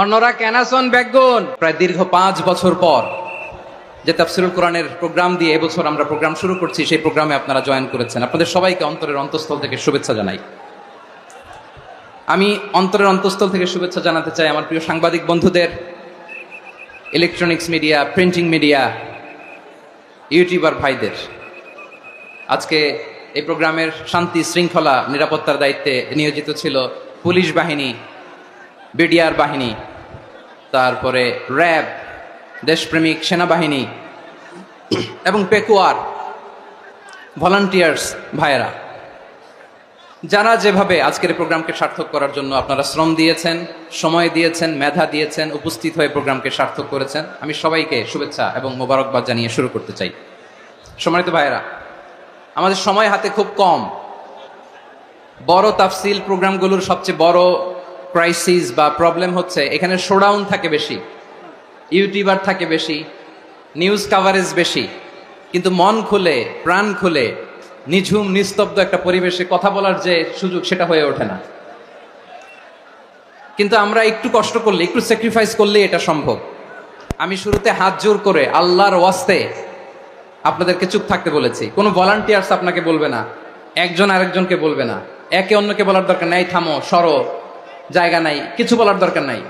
অন্যরা কেনাসন ব্যাগুন প্রায় দীর্ঘ 5 বছর পর যে তাফসিরুল কোরআনের প্রোগ্রাম দিয়ে এবছর আমরা প্রোগ্রাম শুরু করছি, সেই প্রোগ্রামে আপনারা জয়েন করেছেন। আপনাদের সবাইকে অন্তরের অন্তঃস্থল থেকে শুভেচ্ছা জানাই। আমি অন্তরের অন্তঃস্থল থেকে শুভেচ্ছা জানাতে চাই আমার প্রিয় সাংবাদিক বন্ধুদের, electronics media, printing media, YouTuber ভাইদের। আজকে এই প্রোগ্রামের শান্তি শৃঙ্খলা নিরাপত্তার দায়িত্বে নিয়োজিত ছিল পুলিশ বাহিনী, বিডিআর বাহিনী, তারপরে র্যাব, দেশপ্রেমিক সেনাবাহিনী এবং পেকুয়ার ভলান্টিয়ার্স ভাইয়েরা, যারা যেভাবে আজকের প্রোগ্রামকে সার্থক করার জন্য আপনারা শ্রম দিয়েছেন, সময় দিয়েছেন, মেধা দিয়েছেন, উপস্থিত হয়ে প্রোগ্রামকে সার্থক করেছেন, আমি সবাইকে শুভেচ্ছা এবং মোবারকবাদ জানিয়ে শুরু করতে চাই। সম্মানিত ভাইয়েরা, আমাদের সময় হাতে খুব কম। বড় তাফসিল প্রোগ্রামগুলোর সবচেয়ে বড় ক্রাইসিস বা প্রবলেম হচ্ছে এখানে শোডাউন থাকে বেশি, ইউটিউবার থাকে বেশি, নিউজ কাভারেজ বেশি, কিন্তু মন খুলে প্রাণ খুলে নিঝুম নিস্তব্ধ একটা পরিবেশে কথা বলার যে সুযোগ, সেটা হয়ে ওঠে না। কিন্তু আমরা একটু কষ্ট করলে, একটু স্যাক্রিফাইস করলে এটা সম্ভব। আমি শুরুতে হাত জোর করে আল্লাহর ওয়াস্তে আপনাদেরকে চুপ থাকতে বলেছি। কোনো ভলান্টিয়ার্স আপনাকে বলবে না, একজন আরেকজনকে বলবে না, একে অন্যকে বলার দরকার নাই, থামো, সরো, জায়গা নাই, কিছু বলার দরকার নাই।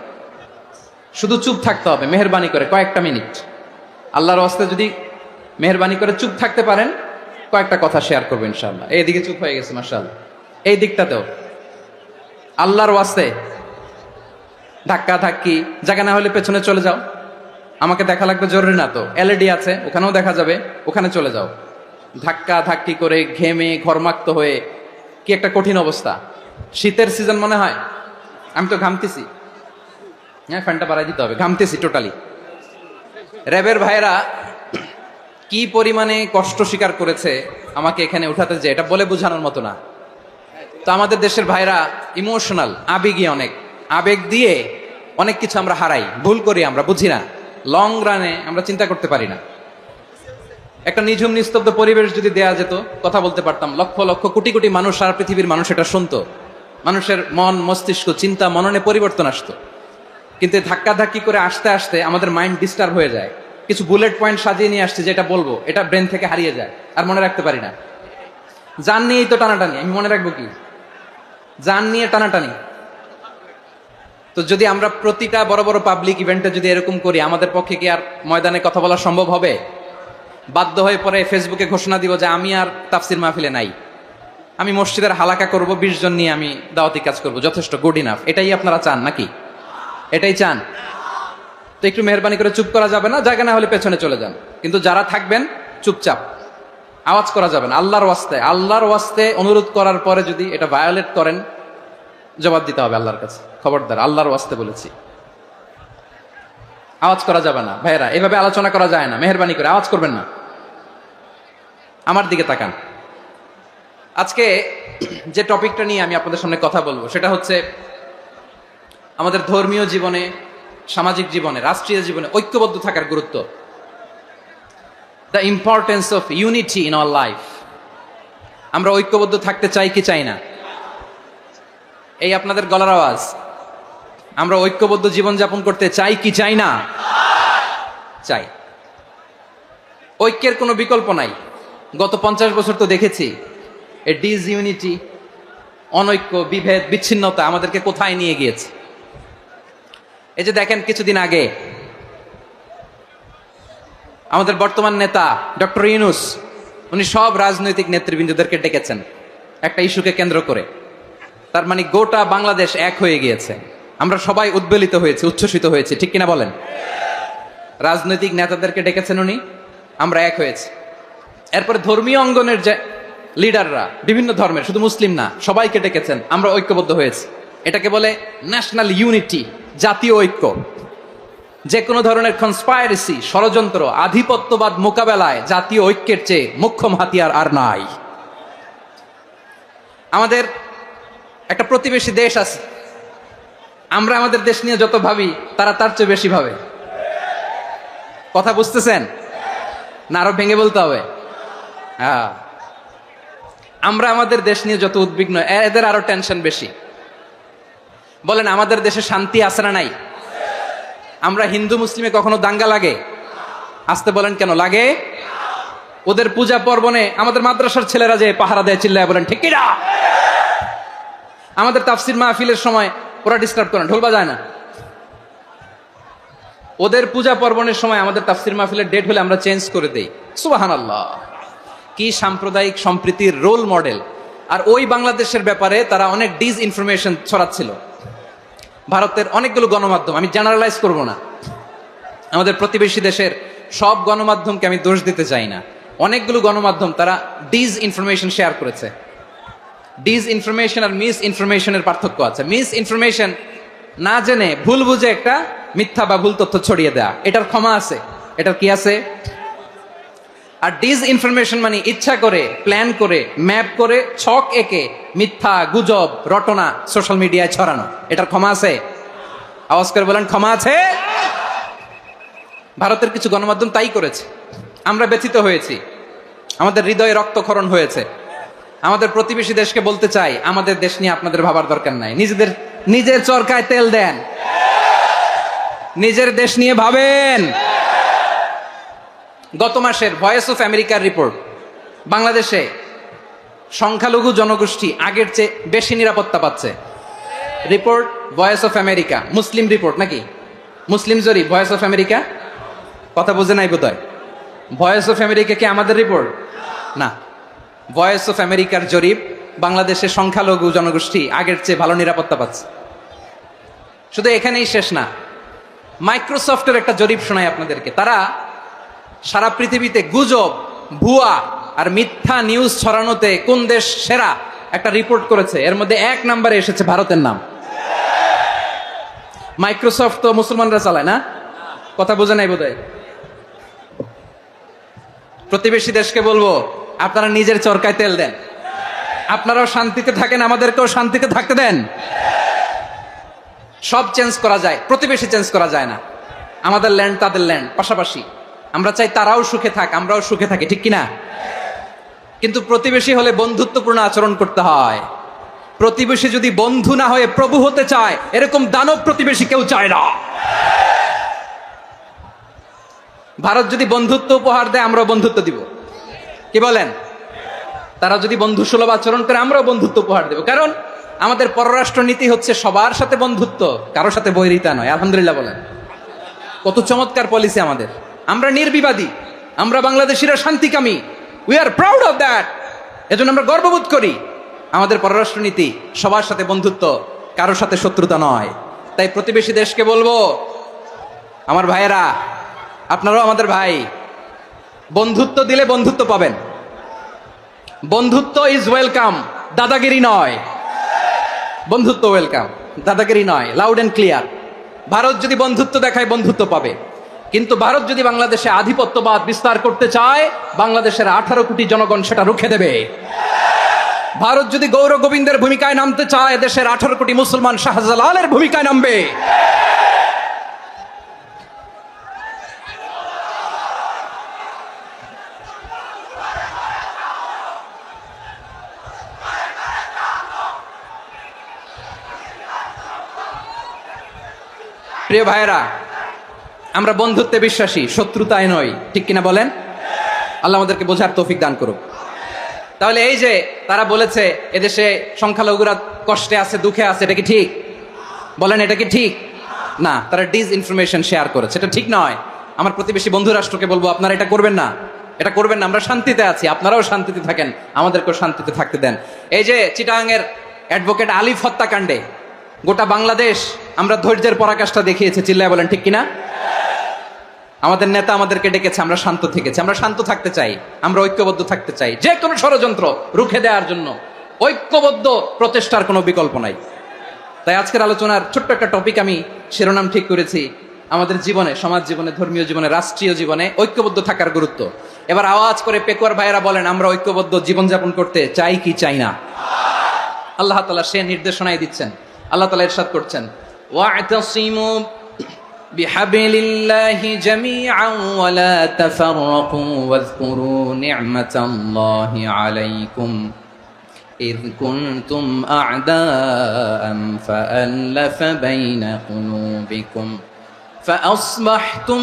শুধু চুপ থাকতে হবে মেহেরবানি করে কয়েকটা মিনিট। আল্লাহর ওয়াস্তে যদি মেহেরবানি করে চুপ থাকতে পারেন, কয়েকটা কথা শেয়ার করবো ইনশাআল্লাহ। এইদিকে চুপ হয়ে গেছে মাশাআল্লাহ, এই দিকটাতেও আল্লাহর ওয়াস্তে ধাক্কা ধাক্কি, জায়গা না হলে পেছনে চলে যাও। আমাকে দেখা লাগবে জরুরি না তো, এলইডি আছে, ওখানেও দেখা যাবে, ওখানে চলে যাও। ধাক্কা ধাক্কি করে ঘেমে ঘরমাক্ত হয়ে কি একটা কঠিন অবস্থা। শীতের সিজন মনে হয়, আমি তো ঘামতেছি। হ্যাঁ, ফ্যানটা বাড়াই দিতে হবে, ঘামতেছি টোটালি। র্যাবের ভাইয়েরা কি পরিমাণে কষ্ট স্বীকার করেছে আমাকে এখানে উঠাতে, যে এটা বলে বোঝানোর মতো না। তো আমাদের দেশের ভাইরা ইমোশনাল, আবেগী, অনেক আবেগ দিয়ে অনেক কিছু আমরা হারাই, ভুল করি, আমরা বুঝি না, লং রানে আমরা চিন্তা করতে পারি না। একটা নিঝুম নিস্তব্ধ পরিবেশ যদি দেয়া যেত, কথা বলতে পারতাম, লক্ষ লক্ষ কোটি কোটি মানুষ, সারা পৃথিবীর মানুষ এটা শুনতো, মানুষের মন মস্তিষ্ক চিন্তা মননে পরিবর্তন আসতো। কিন্তু ধাক্কা ধাক্কি করে আসতে আসতে আমাদের মাইন্ড ডিস্টার্ব হয়ে যায়। কিছু বুলেট পয়েন্ট সাজিয়ে নিয়ে আসছে, যেটা বলবো এটা ব্রেন থেকে হারিয়ে যায়, আর মনে রাখতে পারি না। জান নিয়েই তো টানাটানি, আমি মনে রাখবো কি? জান নিয়ে টানাটানি। তো যদি আমরা প্রতিটা বড় বড় পাবলিক ইভেন্টে যদি এরকম করি, আমাদের পক্ষে কি আর ময়দানে কথা বলা সম্ভব হবে? বাধ্য হয়ে পরে ফেসবুকে ঘোষণা দিব যে আমি আর তাফসির মাহফিলে নাই, আমি মসজিদের হালাকা করব, 20 জন নিয়ে আমি দাওয়াতি কাজ করব, যথেষ্ট, গুড ইনাফ। এটাই আপনারা চান নাকি? এটাই চান? তো একটু মেহরবানি করে চুপ করা যাবে না? জায়গা না হলে পেছনে চলে যান, কিন্তু যারা থাকবেন চুপচাপ, আওয়াজ করা যাবে না। আল্লাহর ওয়াস্তে অনুরোধ করার পরে যদি এটা ভায়োলেট করেন, জবাব দিতে হবে আল্লাহর কাছে। খবরদার, আল্লাহর ওয়াস্তে বলেছি, আওয়াজ করা যাবে না। ভাইয়েরা, এভাবে আলোচনা করা যায় না, মেহরবানি করে আওয়াজ করবেন না। আমার দিকে তাকান। আজকে যে টপিকটা নিয়ে আমি আপনাদের সামনে কথা বলবো, সেটা হচ্ছে আমাদের ধর্মীয় জীবনে, সামাজিক জীবনে, রাষ্ট্রীয় জীবনে ঐক্যবদ্ধ থাকার গুরুত্ব। The importance of unity in our life. আমরা ঐক্যবদ্ধ থাকতে চাই কি চাই না? এই আপনাদের গলার আওয়াজ। আমরা ঐক্যবদ্ধ জীবনযাপন করতে চাই কি চাই না? চাই। ঐক্যের কোনো বিকল্প নাই। গত 50 বছর তো দেখেছি এই ডিসইউনিটি, অনৈক্য, বিভেদ, বিচ্ছিন্নতা আমাদেরকে কোথায় নিয়ে গিয়েছে। এই যে দেখেন, কিছুদিন আগে আমাদের বর্তমান নেতা ডক্টর ইউনূস, উনি সব রাজনৈতিক নেতৃবৃন্দদেরকে ডেকেছেন একটা ইস্যুকে কেন্দ্র করে। তার মানে গোটা বাংলাদেশ এক হয়ে গিয়েছে। আমরা সবাই উদ্বেলিত হয়েছি, উচ্ছ্বসিত হয়েছি, ঠিক কিনা বলেন? রাজনৈতিক নেতাদেরকে ডেকেছেন উনি, আমরা এক হয়েছি। এরপরে ধর্মীয় অঙ্গনের যে লিডাররা, বিভিন্ন ধর্মের, শুধু মুসলিম না, সবাইকে ডেকেছেন, আমরা ঐক্যবদ্ধ হয়েছি। এটাকে বলে ন্যাশনাল ইউনিটি, জাতীয় ঐক্য। যে কোনো ধরনের কনস্পাইরেসি, ষড়যন্ত্র, আধিপত্যবাদ মোকাবেলায় জাতীয় ঐক্যের চেয়ে মুখ্যম হাতিয়ার আর নাই। আমাদের একটা প্রতিবেশী দেশ আছে, আমরা আমাদের দেশ নিয়ে যত ভাবি, তারা তার চেয়ে বেশি ভাবে। কথা বুঝতেছেন না? আরো ভেঙে বলতে হবে। হ্যাঁ, আমরা আমাদের দেশ নিয়ে যত উদ্বিগ্ন, এদের আরো টেনশন বেশি। বলেন, আমাদের দেশে শান্তি আছে না নাই? আমরা হিন্দু মুসলিমে কখনো দাঙ্গা লাগে? আসতে বলেন কেন লাগে? ওদের পূজা পার্বণে আমাদের মাদ্রাসার ছেলেরা যে পাহারা দেয়, চিল্লায় বলেন ঠিক কিনা? আমাদের তাফসির মাহফিলের সময় ওরা ডিস্টার্ব করেন, ঢোল বাজায় না। ওদের পূজা পার্বণের সময় আমাদের তাফসির মাহফিলের ডেট হলে আমরা চেঞ্জ করে দেই। সুবহানাল্লাহ, কি সাম্প্রদায়িক সম্প্রীতির রোল মডেল। আর ওই বাংলাদেশের ব্যাপারে তারা অনেক ডিস ইনফরমেশন ছড়াচ্ছিল। ভারতের অনেকগুলো গণমাধ্যম, আমি জেনারেলাইজ করব না, আমাদের প্রতিবেশী দেশের সব গণমাধ্যমকে আমি দোষ দিতে চাই না, অনেকগুলো গণমাধ্যম তারা ডিস ইনফরমেশন শেয়ার করেছে। ডিস ইনফরমেশন আর মিস ইনফরমেশনের পার্থক্য আছে। মিস ইনফরমেশন না জেনে ভুল বুঝে একটা মিথ্যা বা ভুল তথ্য ছড়িয়ে দেয়া, এটার ক্ষমা আছে, এটার কি আছে। আর ডিস ইনফরমেশন মানে ইচ্ছা করে, প্ল্যান করে, ম্যাপ করে, ছক এঁকে মিথ্যা, গুজব, রটনা সোশ্যাল মিডিয়ায় ছড়ানো, এটার ক্ষমা আছে? আওয়াজ করে বলেন ক্ষমা আছে? ভারতের কিছু গণমাধ্যম তাই করেছে, আমরা ব্যথিত হয়েছি, আমাদের হৃদয়ে রক্তক্ষরণ হয়েছে। আমাদের প্রতিবেশী দেশকে বলতে চাই, আমাদের দেশ নিয়ে আপনাদের ভাবার দরকার নাই, নিজের চরকায় তেল দেন, নিজের দেশ নিয়ে ভাবেন। গত মাসের ভয়েস অফ আমেরিকার রিপোর্ট, বাংলাদেশে সংখ্যালঘু জনগোষ্ঠী আগের চেয়ে বেশি নিরাপত্তা পাচ্ছে। Report voice of America, Muslim report নাকি? মুসলিম জরিপ, ভয়েস অফ আমেরিকা। কথা বুঝে নাই বোধহয়। ভয়েস অফ আমেরিকা কি আমাদের রিপোর্ট? না, ভয়েস অফ আমেরিকার জরিপ, বাংলাদেশের সংখ্যালঘু জনগোষ্ঠী আগের চেয়ে ভালো নিরাপত্তা পাচ্ছে। শুধু এখানেই শেষ না, মাইক্রোসফটের একটা জরিপ শোনায় আপনাদেরকে। তারা সারা পৃথিবীতে গুজব, ভুয়া আর মিথ্যা নিউজ ছড়ানোতে কোন দেশ সেরা একটা রিপোর্ট করেছে, এর মধ্যে 1 নম্বরে এসেছে ভারতের নাম। মাইক্রোসফট তো মুসলমানরা চালায় না, কথা বোঝে নাই বোধহয়। প্রতিবেশী দেশকে বলবো, আপনারা নিজের চরকায় তেল দেন, আপনারাও শান্তিতে থাকেন, আমাদেরকেও শান্তিতে থাকতে দেন। সব চেঞ্জ করা যায়, প্রতিবেশী চেঞ্জ করা যায় না। আমাদের ল্যান্ড তাদের ল্যান্ড, পাশাপাশি। আমরা চাই তারাও সুখে থাক, আমরাও সুখে থাকি, ঠিক কিনা? কিন্তু প্রতিবেশী হলে বন্ধুত্বপূর্ণ আচরণ করতে হয়। প্রতিবেশী যদি বন্ধু না হয়ে প্রভু হতে চায়, এরকম দানব প্রতিবেশী কেউ চায় না। ভারত যদি বন্ধুত্ব উপহার দেয়, আমরাও বন্ধুত্ব দিব, কি বলেন? তারা যদি বন্ধু সুলভ আচরণ করে, আমরাও বন্ধুত্ব উপহার দেব। কারণ আমাদের পররাষ্ট্র নীতি হচ্ছে সবার সাথে বন্ধুত্ব, কারোর সাথে বৈরিতা নয়। আলহামদুলিল্লাহ বলেন, কত চমৎকার পলিসি আমাদের। আমরা নির্বিবাদী, আমরা বাংলাদেশিরা শান্তিকামী, we are proud of that. এজন্য আমরা গর্ববোধ করি। আমাদের পররাষ্ট্র নীতি সবার সাথে বন্ধুত্ব, কারোর সাথে শত্রুতা নয়। তাই প্রতিবেশী দেশকে বলবো, আমার ভাইয়েরা, আপনারাও আমাদের ভাই, বন্ধুত্ব দিলে বন্ধুত্ব পাবেন। বন্ধুত্ব ইজ ওয়েলকাম, দাদাগিরি নয়। বন্ধুত্ব ওয়েলকাম, দাদাগিরি নয়, লাউড এন্ড ক্লিয়ার। ভারত যদি বন্ধুত্ব দেখায়, বন্ধুত্ব পাবে। কিন্তু ভারত যদি বাংলাদেশে আধিপত্যবাদ বিস্তার করতে চায়, বাংলাদেশের 18 কোটি জনগণ সেটা রুখে দেবে। ভারত যদি গৌর গোবিন্দের ভূমিকায় নামতে চায়, দেশের 18 কোটি মুসলমান শাহজালালের ভূমিকায় নামবে। প্রিয় ভাইয়েরা, আমরা বন্ধুত্বে বিশ্বাসী, শত্রুতায় নয়, ঠিক কিনা বলেন? আল্লাহ আমাদেরকে বোঝার তৌফিক দান করুক। তাহলে এই যে তারা বলেছে এদেশে সংখ্যালঘুরা কষ্টে আছে, দুঃখে আছে, এটা কি ঠিক? বলেন, এটা কি ঠিক? না, তারা ডিস ইনফরমেশন শেয়ার করেছে, এটা ঠিক নয়। আমার প্রতিবেশী বন্ধু রাষ্ট্রকে বলবো, আপনারা এটা করবেন না, এটা করবেন না। আমরা শান্তিতে আছি, আপনারাও শান্তিতে থাকেন, আমাদেরকেও শান্তিতে থাকতে দেন। এই যে চিটাগাংয়ের অ্যাডভোকেট আলিফ হত্যাকাণ্ডে গোটা বাংলাদেশ আমরা ধৈর্যের পরাকাষ্ঠা দেখিয়েছে, চিল্লায় বলেন ঠিক কিনা? আমাদের নেতা আমাদেরকে ডেকেছে, আমরা শান্ত থেকেছি। আমরা শান্ত থাকতে চাই, আমরা ঐক্যবদ্ধ থাকতে চাই। যে কোনো ষড়যন্ত্র রুখে দেওয়ার জন্য ঐক্যবদ্ধ প্রচেষ্টার কোনো বিকল্প নাই। তাই আজকের আলোচনার ছোট্ট একটা টপিক আমি শিরোনাম ঠিক করেছি, আমাদের জীবনে, সমাজ জীবনে, ধর্মীয় জীবনে, রাষ্ট্রীয় জীবনে ঐক্যবদ্ধ থাকার গুরুত্ব। এবার আওয়াজ করে পেকুয়ার ভাইয়েরা বলেন, আমরা ঐক্যবদ্ধ জীবনযাপন করতে চাই কি চাই না? আল্লাহ তাআলা সে নির্দেশনাই দিচ্ছেন। আল্লাহ তাআলা ইরশাদ করছেন, ওয়া'তাসিমু বিহাবলিল্লাহি জামিআন ওয়া লা তাফাররাকু ওয়াযকুরু নি'মাতাল্লাহি আলাইকুম إذ كنتم أعداء فألف بين قلوبكم فأصبحتم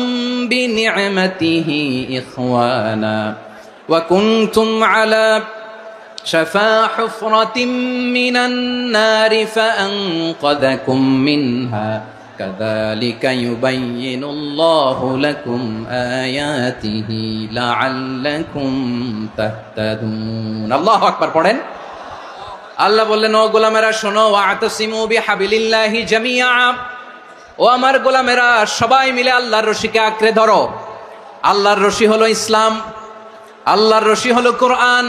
بنعمته إخوانا وكنتم على شفا حفرة من النار فأنقذكم منها كذلك يبين الله لكم آياته لعلكم تهتدون الله أكبر পড়েন আল্লাহ বললেন ও গোলামেরা শোনো ওয়াতাসিমু বিহাবিলিল্লাহি জামিআ ও আমার গোলামেরা সবাই মিলে আল্লাহর রশিকে আঁকড়ে ধরো আল্লাহর রশি হলো ইসলাম আল্লাহর রশি হলো কোরআন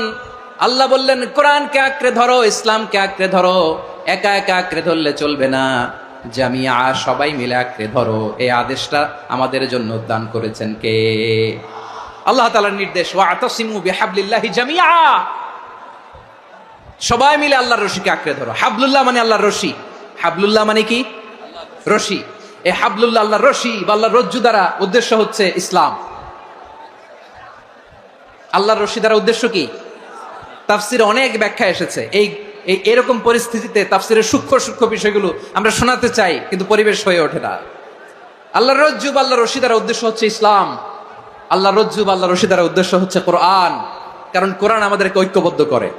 আল্লাহ বললেন কোরআনকে আঁকড়ে ধরো ইসলামকে আঁকড়ে ধরো একা একা আঁকড়ে ধরলে চলবে না জামিয়া সবাই মিলে আঁকড়ে ধরো এই আদেশটা আমাদের জন্য দান করেছেন কে আল্লাহ তাআলার নির্দেশ ওয়াতাসিমু বিহাবলিল্লাহি জামিআ সবাই মিলে আল্লাহর রশিকে আঁকড়ে ধরো হাবলুল্লাহ মানে আল্লাহর রশি হাবলুল্লাহ মানে কি রশি এই হাবলুল্লাহ আল্লাহর রশি বা আল্লাহর রজ্জু দ্বারা উদ্দেশ্য হচ্ছে ইসলাম আল্লাহর রশি দ্বারা উদ্দেশ্য কি তাফসিরে অনেক ব্যাখ্যা এসেছে এই এরকম পরিস্থিতিতে তাফসিরের সূক্ষ্ম সূক্ষ্ম বিষয়গুলো আমরা শোনাতে চাই কিন্তু পরিবেশ হয়ে ওঠে না আল্লাহর রজ্জু বা আল্লাহর রশি দ্বারা উদ্দেশ্য হচ্ছে ইসলাম আল্লাহর রজ্জু বা আল্লাহর রশি দ্বারা উদ্দেশ্য হচ্ছে কোরআন কারণ কোরআন আমাদেরকে ঐক্যবদ্ধ করে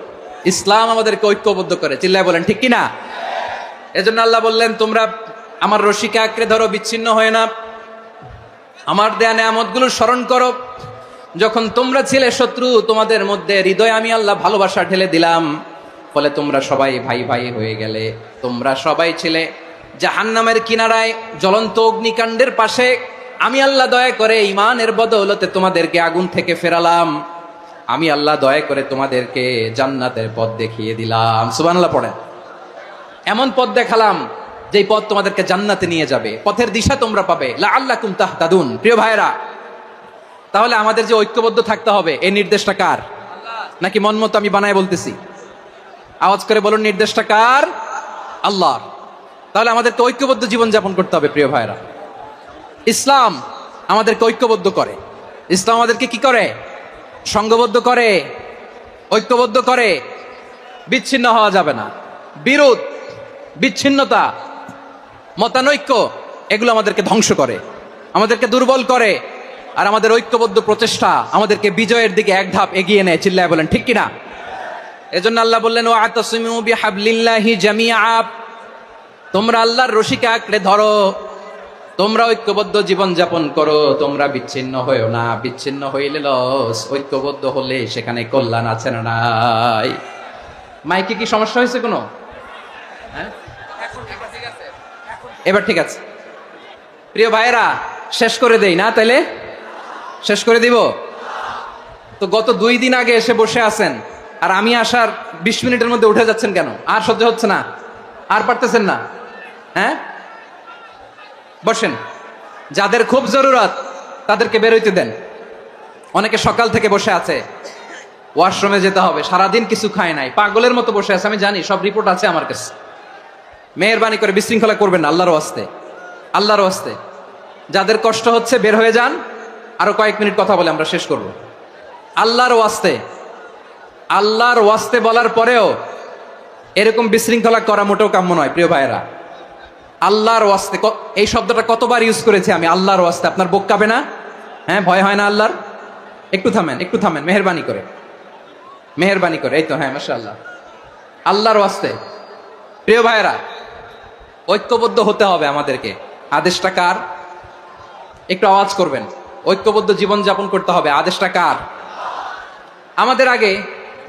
ইসলাম আমাদেরকে ঐক্যবদ্ধ করে চিল্লায় বলেন ঠিক কিনা এজন্য আল্লাহ বললেন তোমরা আমার রশিকে আঁকড়ে ধরো বিচ্ছিন্ন হয় না আমার দেয়া নেয়ামতগুলো স্মরণ করো যখন তোমরা ছিলে শত্রু তোমাদের মধ্যে হৃদয়ে আমি আল্লাহ ভালোবাসা ঢেলে দিলাম ফলে তোমরা সবাই ভাই ভাই হয়ে গেলে তোমরা সবাই ছিলে জাহান্নামের কিনারায় জ্বলন্ত অগ্নিকাণ্ডের পাশে আমি আল্লাহ দয়া করে ঈমানের বদৌলতে তোমাদেরকে আগুন থেকে ফেরালাম আমি আল্লাহ দয়া করে তোমাদেরকে জান্নাতের পথ দেখিয়ে দিলাম সুবহানাল্লাহ পড়েন এমন পথ দেখালাম যেই পথ তোমাদেরকে জান্নাতে নিয়ে যাবে পথের দিশা তোমরা পাবে লাআল্লাকুম তাহতাদুন প্রিয় ভাইরা তাহলে আমাদের যে ঐক্যবদ্ধ থাকতে হবে এই নির্দেশটা কার নাকি মন মতো আমি বানায় বলতেছি আওয়াজ করে বলুন নির্দেশটা কার আল্লাহর তাহলে আমাদেরকে ঐক্যবদ্ধ জীবন যাপন করতে হবে প্রিয় ভাইরা ইসলাম আমাদেরকে ঐক্যবদ্ধ করে ইসলাম আমাদেরকে কি করে সংঘবদ্ধ করে ঐক্যবদ্ধ করে বিচ্ছিন্ন হওয়া যাবে না বিরোধ বিচ্ছিন্নতা মতানৈক্য এগুলো আমাদেরকে ধ্বংস করে আমাদেরকে দুর্বল করে আর আমাদের ঐক্যবদ্ধ প্রচেষ্টা আমাদেরকে বিজয়ের দিকে এক ধাপ এগিয়ে নেয় চিল্লায় বলেন ঠিক কিনা এজন্য আল্লাহ বললেন ওয়াতাসিমু বিহাবলিল্লাহি জামিআ তোমরা আল্লাহর রশিকে আঁকড়ে ধরো তোমরা ঐক্যবদ্ধ জীবন যাপন করো তোমরা বিচ্ছিন্ন হয়েও না বিচ্ছিন্ন হইলে লস ঐক্যবদ্ধ হলে সেখানে কল্যাণ আছে না নাই মাইকে কি সমস্যা হয়েছে কোনো হ্যাঁ এবার ঠিক আছে প্রিয় ভাইয়েরা শেষ করে দেই না তাইলে শেষ করে দিব তো গত 2 দিন আগে এসে বসে আছেন আর আমি আসার 20 মিনিটের মধ্যে উঠে যাচ্ছেন কেন আর সহ্য হচ্ছে না আর পারতেছেন না হ্যাঁ বসেন যাদের খুব জরুরত তাদেরকে বের হইতে দেন অনেকে সকাল থেকে বসে আছে ওয়াশরুমে যেতে হবে সারাদিন কিছু খায় নাই পাগলের মতো বসে আছে আমি জানি সব রিপোর্ট আছে আমার কাছে মেহেরবানি করে বিশৃঙ্খলা করবেন না আল্লাহর ওয়াস্তে আল্লাহর ওয়াস্তে যাদের কষ্ট হচ্ছে বের হয়ে যান আরো কয়েক মিনিট কথা বলে আমরা শেষ করব আল্লাহর ওয়াস্তে বলার পরেও এরকম বিশৃঙ্খলা করা মোটেও কাম্য নয় প্রিয় ভাইয়েরা আল্লাহর ওয়াস্তে এই শব্দটা কতবার ইউজ করেছি আমি আল্লাহর ওয়াস্তে আপনার বুক কাঁপে না হ্যাঁ ভয় হয় না আল্লাহর একটু থামেন মেহেরবানি করে এই তো হ্যাঁ মাশাআল্লাহ আল্লাহর ওয়াস্তে প্রিয় ভাইয়েরা ঐক্যবদ্ধ হতে হবে আমাদেরকে আদেশটা কার একটু আওয়াজ করবেন ঐক্যবদ্ধ জীবন যাপন করতে হবে আদেশটা কার আমাদের আগে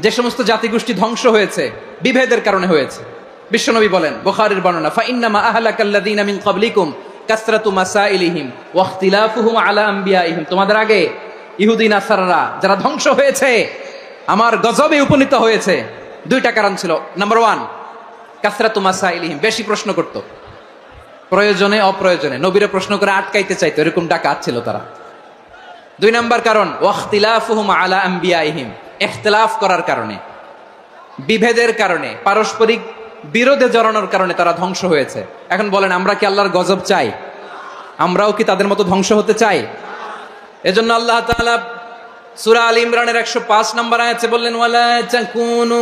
যে সমস্ত জাতিগোষ্ঠী ধ্বংস হয়েছে বিভেদের কারণে হয়েছে বিশ্বনবী বলেন বুখারীর বর্ণনা ফা ইন্নামা আহলাকাল্লাযীনা মিন ক্বাবলিকুম কাসরাতু মাসাইলিহিম ওয়া ইখতিলাফুহুম আলা আমবিয়াইহিম তোমাদের আগে ইহুদি নাসারারা যারা ধ্বংস হয়েছে আমার গজবে উপনীত হয়েছে 2টা কারণ ছিল নাম্বার 1 কাসরাতু মাসাইলিহিম বেশি প্রশ্ন করত প্রয়োজনে অপ্রয়োজনে নবীরে প্রশ্ন করে আটকাইতে চাইতো এরকম ডাকাত ছিল তারা 2 নাম্বার কারণ ওয়া ইখতিলাফুহুম আলা আমবিয়াইহিম ইখতিলাফ করার কারণে বিভেদের কারণে পারস্পরিক বিরোধে জড়ানোর কারণে তারা ধ্বংস হয়েছে এখন বলেন আমরা কি আল্লাহর গজব চাই আমরাও কি তাদের মতো ধ্বংস হতে চাই এজন্য আল্লাহ তাআলা সূরা আল ইমরানের 105 নম্বর আয়াতে বললেন ওয়ালা তাকুনু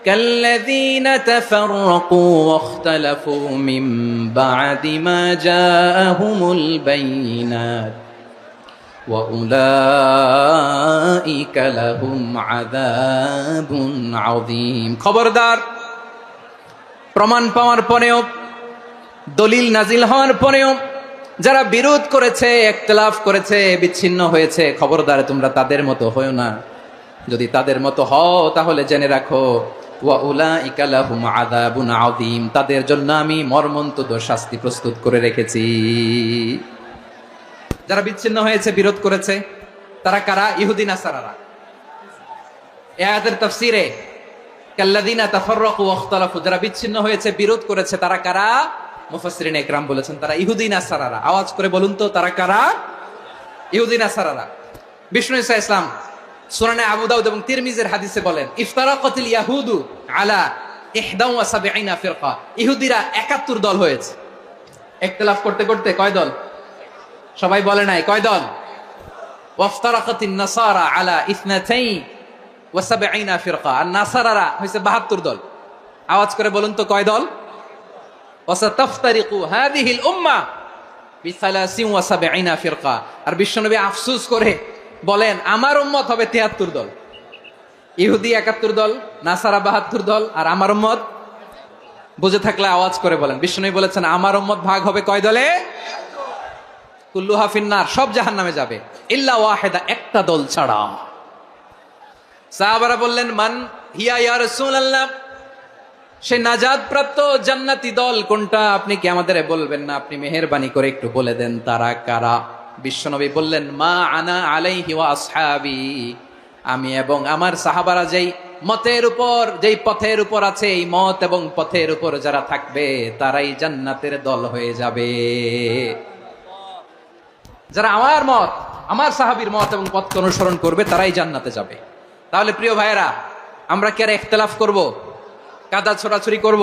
كالذين تفرقوا واختلفوا من بعد ما جاءهم البينات وأولئك لهم عذاب عظيم খবরদার প্রমাণ পাওয়ার পরেও দলিল নাজিল হওয়ার পরেও যারা বিরোধ করেছে, ইখতিলাফ করেছে, বিচ্ছিন্ন হয়েছে, খবরদার তোমরা তাদের মতো হয়ো না। যদি তাদের মতো হও তাহলে জেনে রাখো ওয়া উলাইকা লাহুম আযাবুন আযীম, তাদের জন্য আমি মর্মন্তুদ শাস্তি প্রস্তুত করে রেখেছি। যারা বিচ্ছিন্ন হয়েছে, বিরোধ করেছে, তারা কারা? ইহুদি নাসারারা। এই আয়াতের তাফসীরে কাল্লাযীনা তাফাররাকু ওয়া ইখতালাফু, যারা বিচ্ছিন্ন হয়েছে, বিরোধ করেছে, তারা কারা? মুফাসসিরিন ইকরাম বলেছেন তারা ইহুদি নাসারারা। আওয়াজ করে বলুন তো তারা কারা? ইহুদি নাসারারা। বিষ্ণু ঈসা ইসলাম সুনানে আবু দাউদ এবং তিরমিজির হাদিসে বলেন ইফতারাকাতিল ইয়াহুদু আলা 71 ফিরকা, ইহুদিরা 71 দল হয়েছে। ইখতিলাফ করতে করতে কয় দল? সবাই বলে নাই কয় দল? ওয়াফতারাকাতিন নাসারা আলা 72 ফিরকা, আর নাসারারা হইছে 72 দল। আওয়াজ করে বলুন তো কয় দল? ওয়াসাতাফতারিকু হাযিহিল উম্মাহ বি73 ফিরকা। আর বিশ্বনবী আফসোস করে বলেন আমার উম্মত হবে 73 দল। ইহুদি 71 দল, নাসারা 72 দল, আর আমার উম্মত বুঝে থাকলে আওয়াজ করে বলেন। বিশ্বনবী বলেছেন আমার উম্মত ভাগ হবে কয় দলে? কুল্লুহা ফিন্নার, সব জাহান্নামে যাবে, ইল্লা ওয়াহিদা, একটা দল ছাড়া। সাহাবারা বললেন মান হিয়া ইয়া রাসূলুল্লাহ, সে নাজাত প্রাপ্ত জান্নাতি দল কোনটা? আপনি কি আমাদের বলবেন না? আপনি মেহেরবানি করে একটু বলে দেন তারা কারা? বিশ্বনবী বললেন মা আনা আলাইহি ওয়া আসহাবি, আমি এবং আমার সাহাবারা যেই মতের উপর, যেই পথের উপর আছে, এই মত এবং পথের উপর যারা থাকবে তারাই জান্নাতের দল হয়ে যাবে। যারা আমার মত, আমার সাহাবীর মত এবং পথকে অনুসরণ করবে তারাই জান্নাতে যাবে। তাহলে প্রিয় ভাইয়েরা, আমরা কি আর ইখতিলাফ করব? কাদা ছোড়াছুরি করব?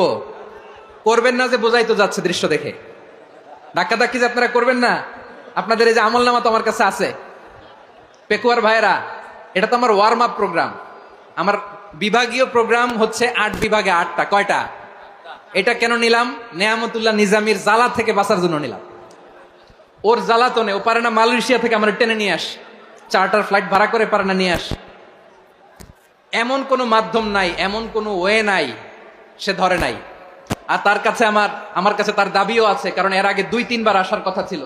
করবেন না যে বোঝাই তো যাচ্ছে দৃশ্য দেখে। ধাক্কাধাক্কি যে আপনারা করবেন না। আপনাদের এই যে আমলনামা তো আমার কাছে আছে। পেকুয়ার ভাইয়েরা, এটা তো আমার ওয়ার্ম আপ প্রোগ্রাম। আমার বিভাগীয় প্রোগ্রাম হচ্ছে 8 বিভাগে 8টা। কয়টা? এটা কেন নিলাম? নেয়ামতুল্লাহ নিজামীর জ্বালা থেকে বাঁচার জন্য নিলাম। ওর জ্বালাতনে ও পারে না মালয়েশিয়া থেকে আমার টেনে নিয়ে আস, চার্টার ফ্লাইট ভাড়া করে পারে না নিয়ে আস। এমন কোনো মাধ্যম নাই, এমন কোনো ওয়ে নাই সে ধরে নাই। আর তার কাছে আমার কাছে তার দাবিও আছে, কারণ এর আগে 2-3 বার আসার কথা ছিল।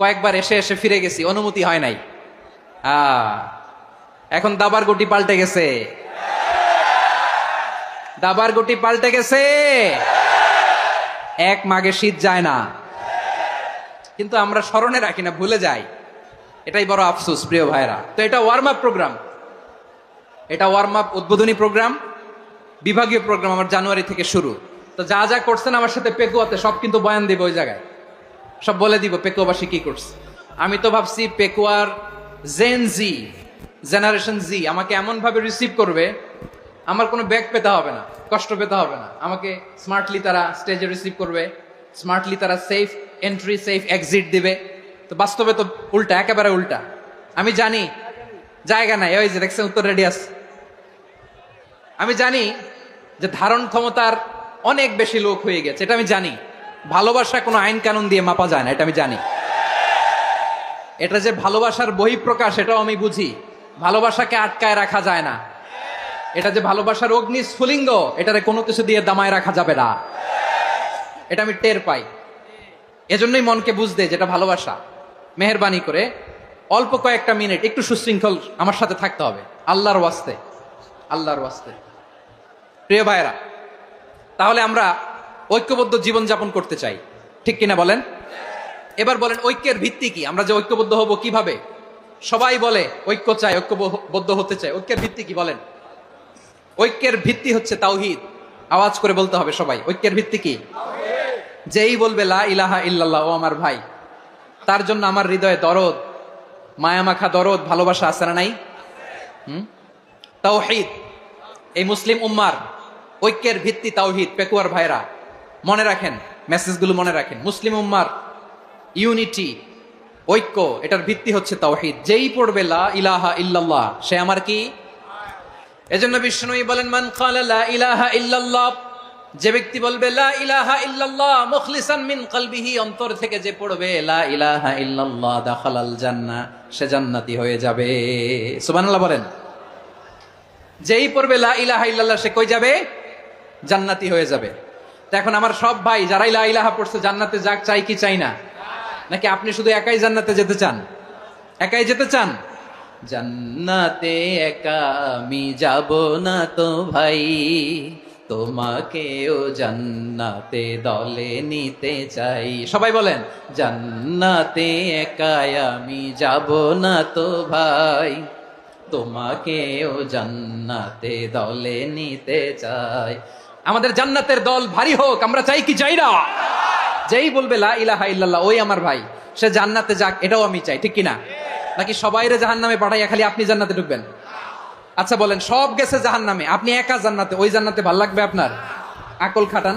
কয়েকবার এসে এসে ফিরে গেছি, অনুমতি হয় নাই। এখন দাবার গুটি পাল্টে গেছে, দাবার গুটি পাল্টে গেছে। এক মাঘে শীত যায় না, কিন্তু আমরা স্মরণে রাখি না, ভুলে যাই। এটাই বড় আফসোস প্রিয় ভাইরা। তো এটা ওয়ার্ম আপ প্রোগ্রাম, এটা ওয়ার্ম আপ উদ্বোধনী প্রোগ্রাম, বিভাগীয় প্রোগ্রাম আমার জানুয়ারি থেকে শুরু। তো যা যা করছেন আমার সাথে পেকুয়াতে সব কিন্তু বয়ান দিব, ওই জায়গায় সব বলে দিব পেকুয়াবাসী কি করছে। আমি তো ভাবছি পেকুয়ার জেনারেশন জি আমাকে এমন ভাবে রিসিভ করবে, আমার কোনো ব্যাগ পেতে হবে না, কষ্ট পেতে হবে না। আমাকে স্মার্টলি তারা স্টেজে রিসিভ করবে, স্মার্টলি তারা সেফ এন্ট্রি, সেফ এক্সিট দিবে। তো বাস্তবে তো উল্টা, একেবারে উল্টা। আমি জানি জায়গা নাই, ওই যে দেখছেন উত্তর রেডি আছে। আমি জানি যে ধারণ ক্ষমতার অনেক বেশি লোক হয়ে গেছে, এটা আমি জানি। ভালোবাসা কোনো আইন কানুন দিয়ে মাপা যায় না, এটা আমি জানি। এটা যে ভালোবাসার বহিঃপ্রকাশ এটাও আমি বুঝি। ভালোবাসাকে আটকায় রাখা যায় না। এটা যে ভালোবাসার অগ্নি স্ফুলিঙ্গ, এটারে কোনো কিছু দিয়ে দামায় রাখা যাবে না, এটা আমি টের পাই। এজন্যই মনকে বুঝতে যেটা ভালোবাসা। মেহেরবানি করে অল্প কয়েকটা মিনিট একটু সুশৃঙ্খল আমার সাথে থাকতে হবে, আল্লাহর ওয়াস্তে, আল্লাহর ওয়াস্তে। প্রিয় ভাইরা, তাহলে আমরা ঐক্যবদ্ধ জীবনযাপন করতে চাই, ঠিক কিনা বলেন? এবার বলেন ঐক্যের ভিত্তি কি? আমরা যে ঐক্যবদ্ধ হব কিভাবে? সবাই বলে ঐক্য চাই, ঐক্যবদ্ধ হতে চাই। ঐক্যের ভিত্তি কি বলেন? ঐক্যের ভিত্তি হচ্ছে তাওহীদ। আওয়াজ করে বলতে হবে সবাই, ঐক্যের ভিত্তি কি? যেই বলবে লা ইলাহা ইল্লাল্লাহ, ও আমার ভাই, তার জন্য আমার হৃদয়ে দরদ, মায়ামাখা দরদ, ভালোবাসা আছে না নাই? তাওহীদ। এই মুসলিম উম্মার ঐক্যের ভিত্তি তাওহীদ। পেকুয়ার ভাইরা মনে রাখেন, মেসেজগুলো মনে রাখেন। মুসলিম উম্মার ইউনিটি, ঐক্য, এটার ভিত্তি হচ্ছে তাওহীদ। যেই পড়বে লা ইলাহা ইল্লাল্লাহ, সে আমার কি? এজন্য বিষ্ণুই বলেন, মান ক্বালা লা ইলাহা ইল্লাল্লাহ, যে ব্যক্তি বলবে লা ইলাহা ইল্লাল্লাহ মুখলিসান মিন কলবিহি, অন্তর থেকে যে পড়বে লা ইলাহা ইল্লাল্লাহ, দাখালাল জান্নাহ, সে জান্নাতি হয়ে যাবে। সুবহানাল্লাহ বলেন। যেই পড়বে লা ইলাহা ইল্লাল্লাহ সে কই যাবে? জান্নাতি হয়ে যাবে। তো এখন আমার সব ভাই যারাই লা ইলাহা পড়ছে জান্নাতে যাক, চাই কি চাই না? নাকি আপনি শুধু একাই জান্নাতে যেতে চান? একাই যেতে চান? জান্নাতে একা আমি যাব না তো ভাই, তোমাকেও জান্নাতে দলে নিতে চাই। সবাই বলেন, জান্নাতে একা আমি যাব না তো ভাই, তোমাকেও জান্নাতে দলে নিতে চাই। আমাদের জান্নাতের দল ভারী হোক, আমরা চাই কি চাই না? যেই বলবে লা ইলাহা ইল্লাল্লাহ ওই আমার ভাই, সে জান্নাতে যাক, এটাও আমি চাই, ঠিক কিনা? নাকি সবাইরে জাহান্নামে পাঠাইয়া খালি আপনি জান্নাতে ঢুকবেন? আচ্ছা বলেন, সব গেছে জাহান্নামে, আপনি একা জান্নাতে, ওই জান্নাতে ভাল লাগবে আপনার? আকল খাটান।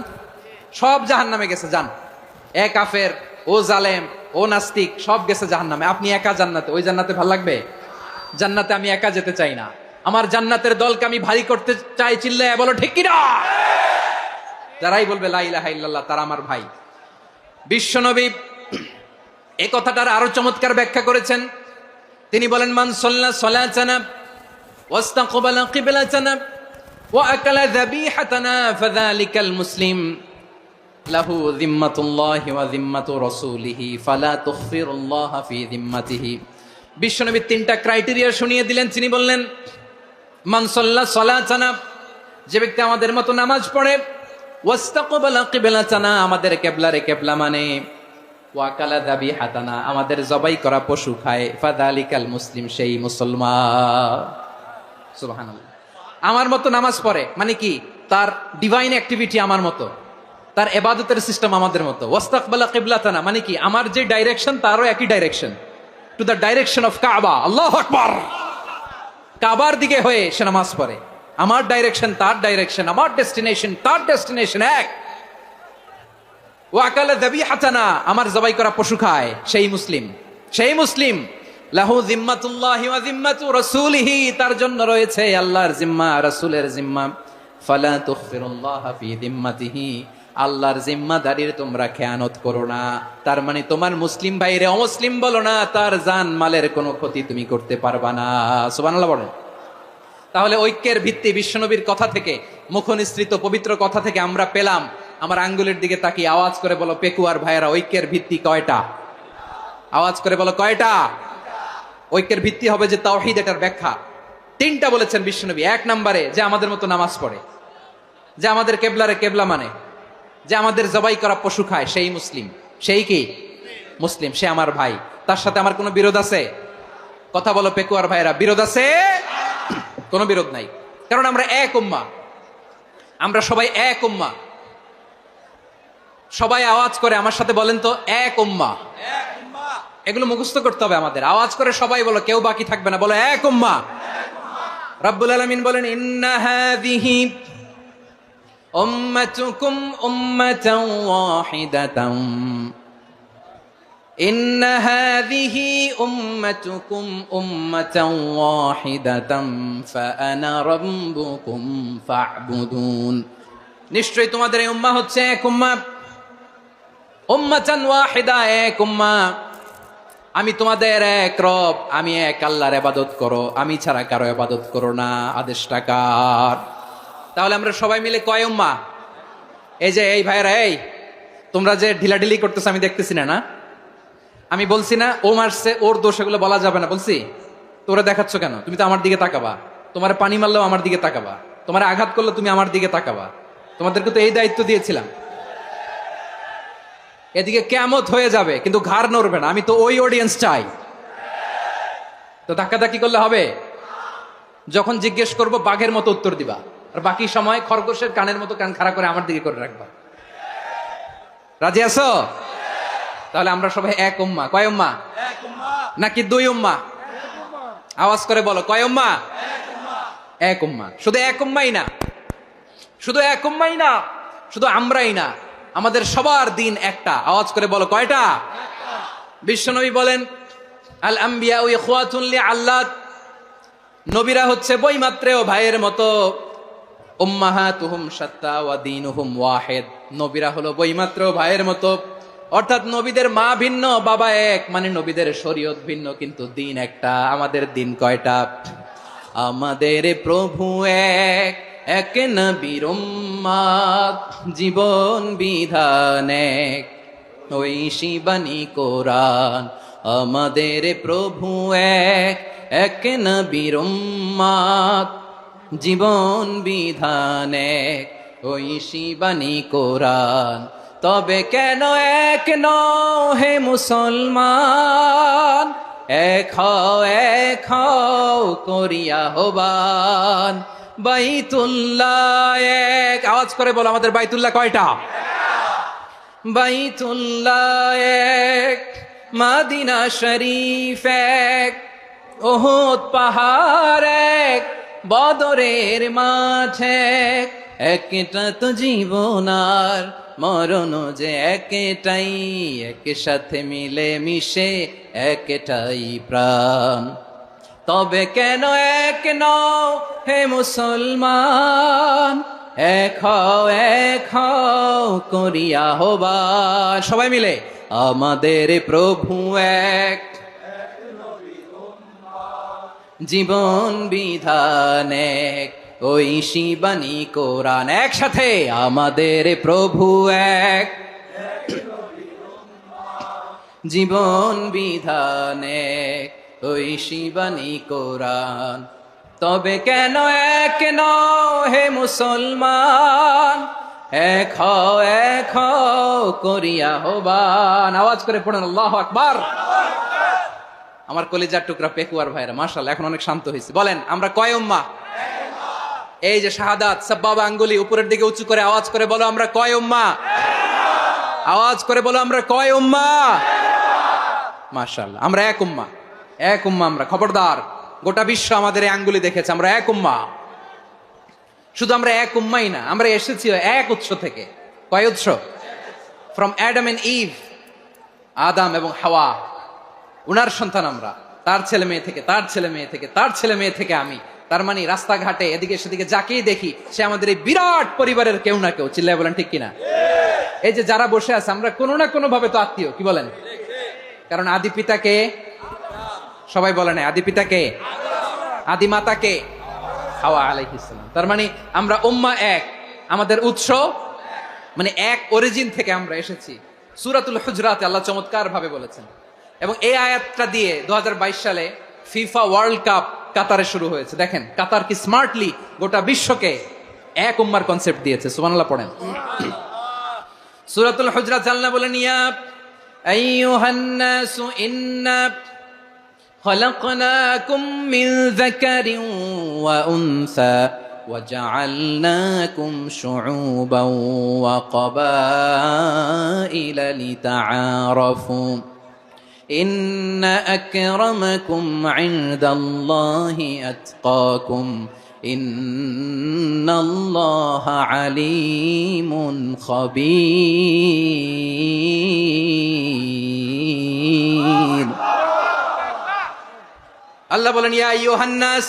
সব জাহান্নামে গেছে, যান। এ কাফের, ও জালেম, ও নাস্তিক, সব গেছে জাহান্নামে, আপনি একা জান্নাতে, ওই জান্নাতে ভাল লাগবে? জান্নাতে আমি একা যেতে চাই না, আমার জান্নাতের দলকে আমি ভারী করতে চাই। চিল্লায় বলো ঠিক কিনা? যারাই বলবে লা ইলাহা ইল্লাল্লাহ তারা আমার ভাই। বিশ্বনবী এই কথাটার আরো চমৎকার ব্যাখ্যা করেছেন। তিনি বলেন, মান সাল্লা সালাতানা ওয়াস্তাকবালা কিবলাতানা ওয়া আকালা যাবিহাতানা ফাযালিকাল মুসলিম লাহু যিম্মাতুল্লাহি ওয়া যিম্মাতু রাসূলিহি ফালা তুখফিরুল্লাহা ফি যিম্মাতিহি। বিশ্বনবী তিনটা ক্রাইটেরিয়া শুনিয়ে দিলেন। তিনি বললেন, মান সাল্লা সালাতানা, যে ব্যক্তি আমাদের মতো নামাজ পড়ে, ওয়াস্তাকবালা কিবলাতানা, আমাদের কিবলারে কিবলা মানে, ওয়া আকালা যাবিহাতানা, আমাদের জবাই করা পশু খায়, ফাযালিকাল মুসলিম, সেই মুসলমান। সুবহানাল্লাহ। আমার মতো নামাজ পড়ে মানে কি? তার ডিভাইন অ্যাক্টিভিটি আমার মতো, তার ইবাদতের সিস্টেম আমাদের মতো। ওয়াস্তাকবালা কিবলাতানা মানে কি? আমার যে ডাইরেকশন তারও একই direction, to the direction of কাবা। আল্লাহু আকবার। কাবার দিকে হয়ে সে নামাজ পড়ে। আমার ডাইরেকশন তার ডাইরেকশন, আমার ডেস্টিনেশন তার ডেস্টিনেশন এক। ওয়া আকালা যাবিহাতানা, আমার জবাই করা পশু খায়, সেই মুসলিম। সেই মুসলিম। লাহু যিম্মাতুল্লাহি ওয়া যিম্মাতু রাসূলিহি, তার জন্য রয়েছে আল্লাহর জিম্মা, রাসূলের জিম্মা। ফালা তুখফিরুল্লাহা ফি যিম্মাতিহি, আল্লাহর জিম্মাদারির তোমরা খেয়ানত করো না। তার মানে তোমার মুসলিম ভাইরে অমুসলিম বলো না, তার জান মালের কোনো ক্ষতি তুমি করতে পারবা না। সুবহানাল্লাহ বলেন। তাহলে ঐক্যের ভিত্তি বিশ্বনবীর কথা থেকে, মুখনিসৃত পবিত্র কথা থেকে আমরা পেলাম। আমার আঙ্গুলের দিকে তাকিয়ে আওয়াজ করে বলো পেকুয়ার ভাইয়েরা, ঐক্যের ভিত্তি কয়টা? আওয়াজ করে বলো কয়টা? ঐক্যের ভিত্তি হবে যে তাওহীদ, এটার ব্যাখ্যা তিনটা বলেছেন বিশ্বনবী। এক নম্বরে, যে আমাদের মতো নামাজ পড়ে, যে আমাদের কেবলারে কেবলা মানে, যে আমাদের জবাই করা পশু খায়, সেই মুসলিম। সেই কি? মুসলিম। সে আমার ভাই। তার সাথে আমার কোনো বিরোধ আছে? কথা বলো পেকুয়ার ভাইয়েরা, বিরোধ আছে? কোনো বিরোধ নাই, কারণ আমরা এক উম্মাহ, আমরা সবাই এক উম্মাহ। সবাই আওয়াজ করে আমার সাথে বলেন তো, এক উম্মাহ। এগুলো মুখস্থ করতে হবে আমাদের। আওয়াজ করে সবাই বলো, কেউ বাকি থাকবে না, বলো এক উম্মাহ। রব্বুল আলামিন বলেন, ইন্না হাযিহি উম্মাতুকুম উম্মাতান ওয়াহিদাতান, ইন্না হাযিহি উম্মাতুকুম উম্মাতান ওয়াহিদাতান ফাআনা রাব্বুকুম ফা'বুদুন। নিশ্চয়ই তোমাদের এই উম্মাহ হচ্ছে এক উম্মাহ। উম্মাতান ওয়াহিদা, এক উম্মাহ। আমি তোমাদের এক রব, আমি এক আল্লাহর ইবাদত করো, আমি ছাড়া কারো ইবাদত করো না। আদেশটা কার? তাহলে আমরা সবাই মিলে কয় উম্মাহ? এই যে এই ভাইরা, এই তোমরা যে ঢিলাঢিলি করতেছ আমি দেখতেছি না। আমি বলছি না ও মারছে, ওর দোষ, এগুলো বলা যাবে না। বলছি তোরা দেখাচ্ছ কেন? তুমি তো আমার দিকে তাকাবা। তোমার পানি মারলেও আমার দিকে তাকাবা, তোমার আঘাত করলে তুমি আমার দিকে তাকাবা। তোমাদেরকে তো এই দায়িত্ব দিয়েছিলাম। এদিকে কিয়ামত হয়ে যাবে কিন্তু ঘাড় নড়বে না। আমি তো ওই অডিয়েন্স চাই। তো ধাক্কাধাক্কি করলে হবে? যখন জিজ্ঞেস করব বাঘের মতো উত্তর দিবা, আর বাকি সময় খরগোশের কানের মতো কান খাড়া করে আমার দিকে করে রাখবা। রাজি আছো? তাহলে আমরা সবাই এক উম্মাহ। কয় উম্মাহ? নাকি দুই উম্মাহ? আওয়াজ করে বলো, কয় উম্মাহ? এক উম্মাহ। শুধু এক উম্মাই না, শুধু এক উম্মাই না, শুধু আমরাই না, আমাদের সবার দিন একটা। আওয়াজ করে বলো কয়টা? বিশ্বনবী বলেন, আল আম্বিয়া ইখওয়াতুন লিআল্লাত, নবীরা হচ্ছে বইমাত্রেও ভাইয়ের মতো। উম্মাহাতুহুম শাত্তা ওয়া দীনুহুম ওয়াহিদ। নবীরা হলো বইমাত্রেও ভাইয়ের মতো, অর্থাৎ নবীদের মা ভিন্ন বাবা এক, মানে নবীদের শরীয়ত ভিন্ন কিন্তু দিন একটা। আমাদের দিন কয়টা? আমাদের প্রভু এক, এক নবীর উম্মত, জীবন বিধান এক, ওই শিবানী কোরআন। আমাদের প্রভু এক, এক নবীর উম্মত, জীবন বিধান এক, ওই শিবানী কোরআন। তবে কেন এক নও হে মুসলমান, এক হও করিয়া হবান। বাইতুল্লাহ এক, আওয়াজ করে বলো আমাদের বাইতুল্লাহ কয়টা? বাইতুল্লাহ এক, মাদিনা শরীফ এক, ওহুদ পাহাড় এক, বদরের মাঠ এক। একটা তো জীবন আর মরণ যে একটাই, একসাথে মিলে মিশে একটাই প্রাণ। তবে কেন এক নও হে মুসলমান, এক হও করিয়া হবান। সবাই মিলে আমাদের প্রভু এক, জীবন বিধান এক, ওই শিবানী কোরআন। একসাথে আমাদের প্রভু এক, জীবন বিধান এক, ওই শিবানী কোরআন। তবে কেন এক নও হে মুসলমান, এক হও করিয়া হবান। আওয়াজ করে পড়েন আল্লাহু আকবার। আমার কলিজার টুকরা পেকুয়ার ভাইরা মাশাআল্লাহ এখন অনেক শান্ত হয়েছে। বলেন আমরা কয় উম্মাহ? এই যে শাহাদাত সাব্বাবা আঙ্গুলি উপরের দিকে উঁচু করে আওয়াজ করে বলো আমরা কয় উম্মাহ? আওয়াজ করে বলো আমরা কয় উম্মাহ? মাশাআল্লাহ আমরা এক উম্মাহ, এক উম্মাহ আমরা। খবরদার, গোটা বিশ্ব আমাদের এই আঙ্গুলি দেখেছে, আমরা এক উম্মাহ। শুধু আমরা এক উম্মাই না, আমরা এসেছি এক উৎস থেকে। কয় উৎস? ফ্রম অ্যাডাম এন্ড ইভ, আদম এবং হাওয়া, উনার সন্তান আমরা। তার ছেলে মেয়ে থেকে, তার ছেলে মেয়ে থেকে, তার ছেলে মেয়ে থেকে আমি। তার মানে রাস্তাঘাটে এদিকে সেদিকে যাকেই দেখি সে আমাদের এই বিরাট পরিবারের কেউ না কেউ। চিল্লায় বলেন ঠিক কিনা? এই যে যারা বসে আছে আমরা কোনো না কোনো ভাবে তো আত্মীয়, কি বলেন? কারণ আদি পিতাকে সবাই বলে না, আদি পিতাকে, আদি মাতাকে হাওয়া আলাইহিস সালাম। তার মানে আমরা উম্মাহ এক, আমাদের উৎস মানে এক অরিজিন থেকে আমরা এসেছি। সূরাতুল হুজরাতে আল্লাহ চমৎকার ভাবে বলেছেন। এবং এই আয়াতটা দিয়ে 2022 সালে ফিফা ওয়ার্ল্ড কাপ কাতারে শুরু হয়েছে। দেখেন কাতার কি স্মার্টলি গোটা বিশ্বকে এক উম্মার কনসেপ্ট দিয়েছে। সুবহানাল্লাহ পড়েন। সূরাতুল হুজরাত আল্লাহ বলেন ইয়া আইয়ুহান নাসু ইন্না খলাকনাকুম মিন যাকারিন ওয়া উনসা وجعلناكم شعوبا وقبائل لتعارفوا إن أكرمكم عند الله أتقاكم إن الله عليم خبير الله বলেন ইয়া আইয়ুহান নাস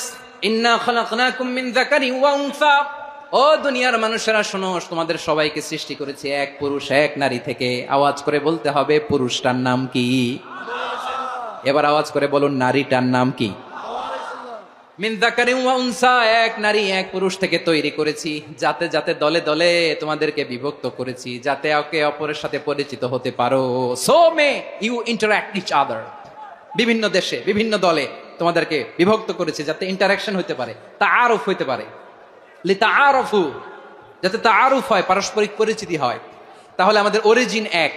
ইন্না খালাকনাকুম মিন যাকারিন ওয়া উনসা। ও দুনিয়ার মানুষেরা শোনো, তোমাদের সবাইকে সৃষ্টি করেছি এক পুরুষ এক নারী থেকে। আওয়াজ করে বলতে হবে পুরুষটার নাম কি? এবার আওয়াজ করে বলুন নারীটার নাম কি? মিন যাকারিন ওয়া উনসা, এক নারী এক পুরুষ থেকে তৈরি করেছি। যাতে যাতে দলে দলে তোমাদেরকে বিভক্ত করেছি, যাতে একে অপরের সাথে পরিচিত হতে পারো। So may you interact each other. বিভিন্ন দেশে বিভিন্ন দলে তোমাদেরকে বিভক্ত করেছে যাতে ইন্টারাকশন হইতে পারে, তাআরুফ হইতে পারে। লিতাআরফু, যাতে তাআরুফ হয়, পারস্পরিক পরিচিতি হয়। তাহলে আমাদের অরিজিন এক।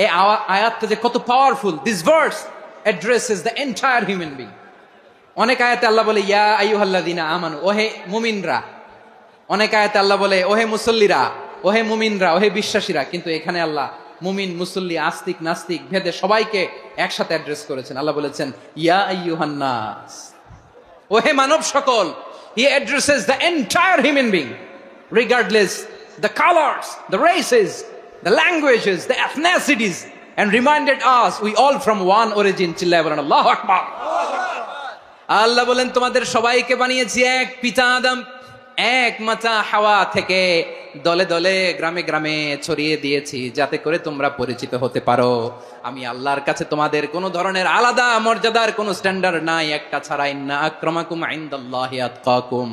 এই আয়াতটা যে কত powerful. This verse addresses the entire human being. অনেক আয়াতে আল্লাহ বলে ইয়া আইয়ুহাল্লাযীনা আমানু, ওহে মুমিনরা। অনেক আয়াতে আল্লাহ বলে ওহে মুসল্লিরা, ওহে মুমিনরা, ওহে বিশ্বাসীরা। কিন্তু এখানে আল্লাহ মুমিন মুসল্লি আস্তিক নাস্তিক ভেদে সবাইকে একসাথে অ্যাড্রেস করেছেন। আল্লাহ বলেছেন ইয়া আইয়ুহান নাস, ওহে মানব সকল। He addresses the entire human being regardless the colors, the races, the languages, the ethnicities, and reminded us we all from one origin. চিল্লায় বলেন আল্লাহু আকবার। আল্লাহ বলেন তোমাদের সবাইকে বানিয়েছি এক পিতা আদম, এক মাতা হাওয়া থেকে, দলে দলে গ্রামে গ্রামে ছড়িয়ে দিয়েছি যাতে করে তোমরা পরিচিত হতে পারো। আমি আল্লাহর কাছে তোমাদের কোনো ধরনের আলাদা মর্যাদার কোনো স্ট্যান্ডার্ড নাই একটা ছাড়া। ইন্না আক্রামাকুম ইনদাল্লাহি আতকাকুম,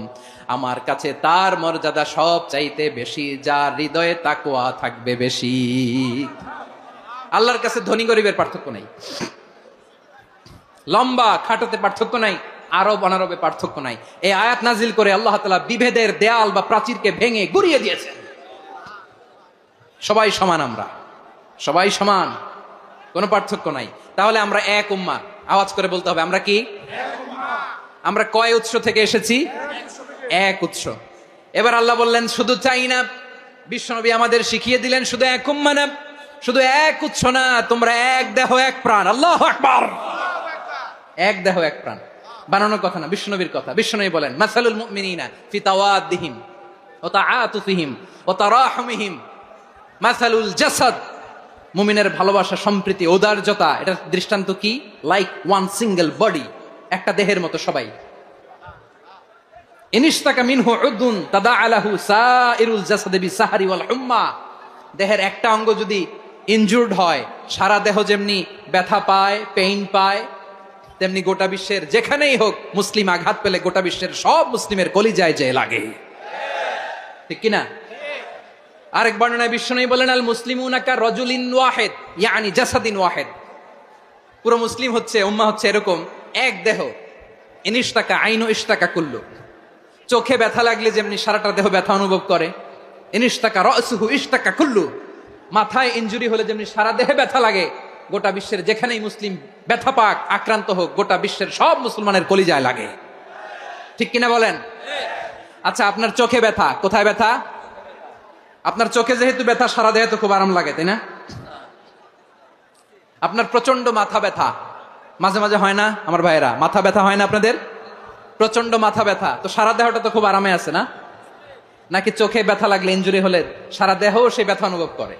আমার কাছে তার মর্যাদা সব চাইতে বেশি যার হৃদয়ে তাকওয়া থাকবে বেশি। আল্লাহর কাছে ধনী গরিবের পার্থক্য নাই, লম্বা খাটোতে পার্থক্য নাই, আরব অনারবে পার্থক্য নাই। এই আয়াত নাজিল করে আল্লাহ তাআলা বিভেদের দেয়াল বা প্রাচীরকে ভেঙে গুড়িয়ে দিয়েছেন। সবাই সমান, আমরা সবাই সমান, কোনো পার্থক্য নাই। তাহলে আমরা এক উম্মাহ, আওয়াজ করে বলতে হবে আমরা কি? আমরা কয় উৎস থেকে এসেছি? এক উৎস। এবার আল্লাহ বললেন শুধু চাই না, বিশ্বনবী আমাদের শিখিয়ে দিলেন শুধু এক উম্মাহ না, শুধু এক উৎস না, তোমরা এক দেহ এক প্রাণ। আল্লাহু আকবার। এক দেহ এক প্রাণ, বানানোর কথা না, বিশ্বনবীর কথা। বিশ্বনবী বলেন মাসালুল মুমিনিনা ফি তাওয়াদ্দিহিম ওয়া তাআতুফিহিম ওয়া তারাহুমিহিম মাসালুল জাসাদ, মুমিনের ভালোবাসা, সম্প্রীতি, ঔদার্যতা, এটা দৃষ্টান্ত কি? লাইক ওয়ান সিঙ্গেল বডি, একটা দেহের মতো সবাই। ইনিশতাকা মিনহু উদুন তাদাআলাহু সাইরুল জাসাদি বিসাহরি ওয়াল হুম্মা, দেহের একটা অঙ্গ যদি ইনজুর্ড হয় সারা দেহ যেমনি ব্যথা পায়, পেইন পায়, তেমনি গোটা বিশ্বের যেখানেই হোক মুসলিম আঘাত পেলে গোটা বিশ্বের সব মুসলিমের কলিজায় যে লাগে, ঠিক কিনা? আরেক বর্ণনায় বিশ্বনবী বলেন আল মুসলিমুনা কা রাজুলিন ওয়াহিদ ইয়ানি জাসাদিন ওয়াহিদ, পুরো মুসলিম হচ্ছে, উম্মাহ হচ্ছে এরকম এক দেহ। ইনিশতাকা আইনু ইশতাকা কুল্লু, চোখে ব্যথা লাগলে যেমনি সারাটা দেহ ব্যথা অনুভব করে, ইনিশতাকা রাসুহু ইশতাকা কুল্লু, মাথায় ইনজুরি হলে যেমনি সারা দেহে ব্যথা লাগে, গোটা বিশ্বের যেখানেই মুসলিম ব্যথা পাক, আক্রান্ত হোক, গোটা বিশ্বের সব মুসলমানের কলিজায় লাগে, ঠিক কিনা বলেন? আচ্ছা, আপনার চোখে ব্যথা, কোথায় ব্যথা? আপনার চোখে যেহেতু ব্যথা, সারা দেহে তো খুব আরাম লাগে, তাই না? আপনার প্রচন্ড মাথা ব্যথা মাঝে মাঝে হয় না আমার ভাইয়েরা? মাথা ব্যথা হয় না আপনাদের? প্রচন্ড মাথা ব্যথা, তো সারা দেহটা তো খুব আরামে আছে না? নাকি চোখে ব্যথা লাগলে, ইনজুরি হলে সারা দেহ সেই ব্যথা অনুভব করে?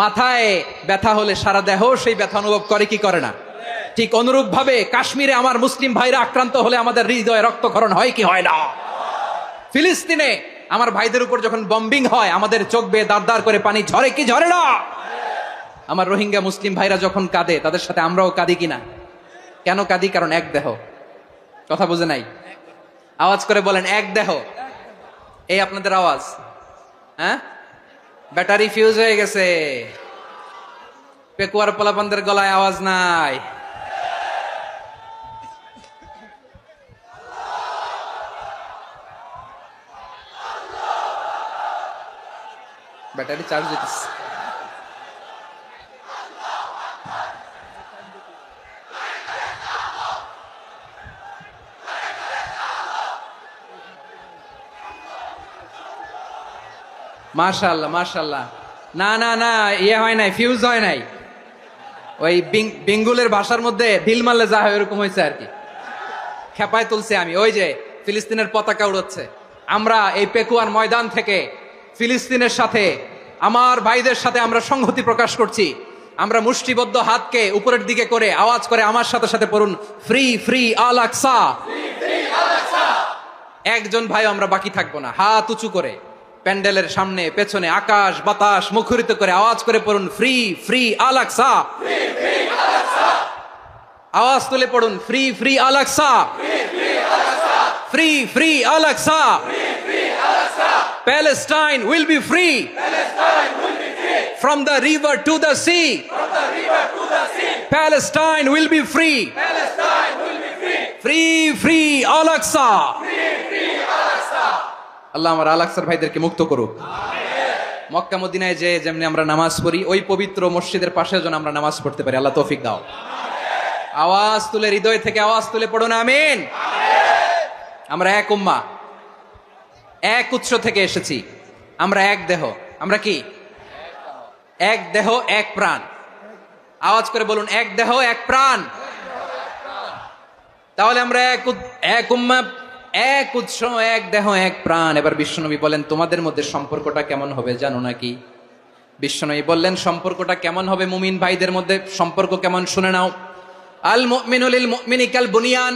মাথায় ব্যথা হলে সারা দেহ সেই ব্যথা অনুভব করে কি করে না? ঠিক অনুরূপ ভাবে কাশ্মীরে আমার মুসলিম ভাইরা আক্রান্ত হলে আমাদের হৃদয়ে রক্তক্ষরণ হয় কি হয় না? ফিলিস্তিনে আমার ভাইদের উপর যখন বম্বিং হয় আমাদের চোখ বেয়ে দাঁড় দাঁড় করে পানি ঝরে কি ঝরে না? আমার রোহিঙ্গা মুসলিম ভাইরা যখন কাঁদে তাদের সাথে আমরাও কাঁদি কিনা? কেন কাঁদি? কারণ এক দেহ। কথা বুঝে নাই? আওয়াজ করে বলেন এক দেহ। এই আপনাদের আওয়াজ, হ্যাঁ? ব্যাটারি ফিউজ হয়ে গেছে, পেকুয়ার পোলাপানদের গলায় আওয়াজ নাই। ব্যাটারি চার্জ দিতেছে। মাশাআল্লাহ মাশাআল্লাহ। না না না, ইয়ে হয় নাই, ফিউজ হয় নাই। ওই বেঙ্গুলের ভাষার মধ্যে ঢিল মারলে যা হয় এরকম হয়েছে আর কি। খেপায় তুলছে আমি। ওই যে ফিলিস্তিনের পতাকা উড়াচ্ছে, আমরা এই পেকুয়ার ময়দান থেকে ফিলিস্তিনের সাথে, আমার ভাইদের সাথে আমরা সংহতি প্রকাশ করছি। আমরা মুষ্টিবদ্ধ হাতকে উপরের দিকে করে আওয়াজ করে আমার সাথে সাথে পড়ুন ফ্রি ফ্রি আল আকসা। একজন ভাই আমরা বাকি থাকবো না, হাত উঁচু করে প্যান্ডেলের সামনে পেছনে আকাশ বাতাস মুখরিত করে আওয়াজ করে পড়ুন ফ্রি ফ্রি আল আকসা। আওয়াজ তুলে পড়ুন free free Al Aqsa, free free Al Aqsa. Palestine will be free from the river to the sea. Palestine will be free. Free free Al Aqsa. আল্লাহ আমার আল আকসার ভাইদেরকে মুক্ত করুক। মক্কা মদিনায় যে যেমনি আমরা নামাজ পড়ি, ওই পবিত্র মসজিদের পাশে যেন আমরা নামাজ পড়তে পারি। আল্লাহ তৌফিক দাও। আওয়াজ তুলে, হৃদয় থেকে আওয়াজ তুলে পড়ুন আমিন। আমরা এক উম্মাহ, এক উৎস থেকে এসেছি, আমরা এক দেহ। আমরা কি? এক দেহ এক প্রাণ। আওয়াজ করে বলুন এক দেহ এক প্রাণ। তাহলে আমরা এক উম্মাহ, এক উৎস, এক দেহ এক প্রাণ। এবার বিশ্বনবী বলেন তোমাদের মধ্যে সম্পর্কটা কেমন হবে জানো নাকি? বিশ্বনবী বললেন সম্পর্কটা কেমন হবে মুমিন ভাইদের মধ্যে? সম্পর্ক কেমন শুনে নাও। আল মুমিনু লিল মুমিনি কাল বুনিয়ান,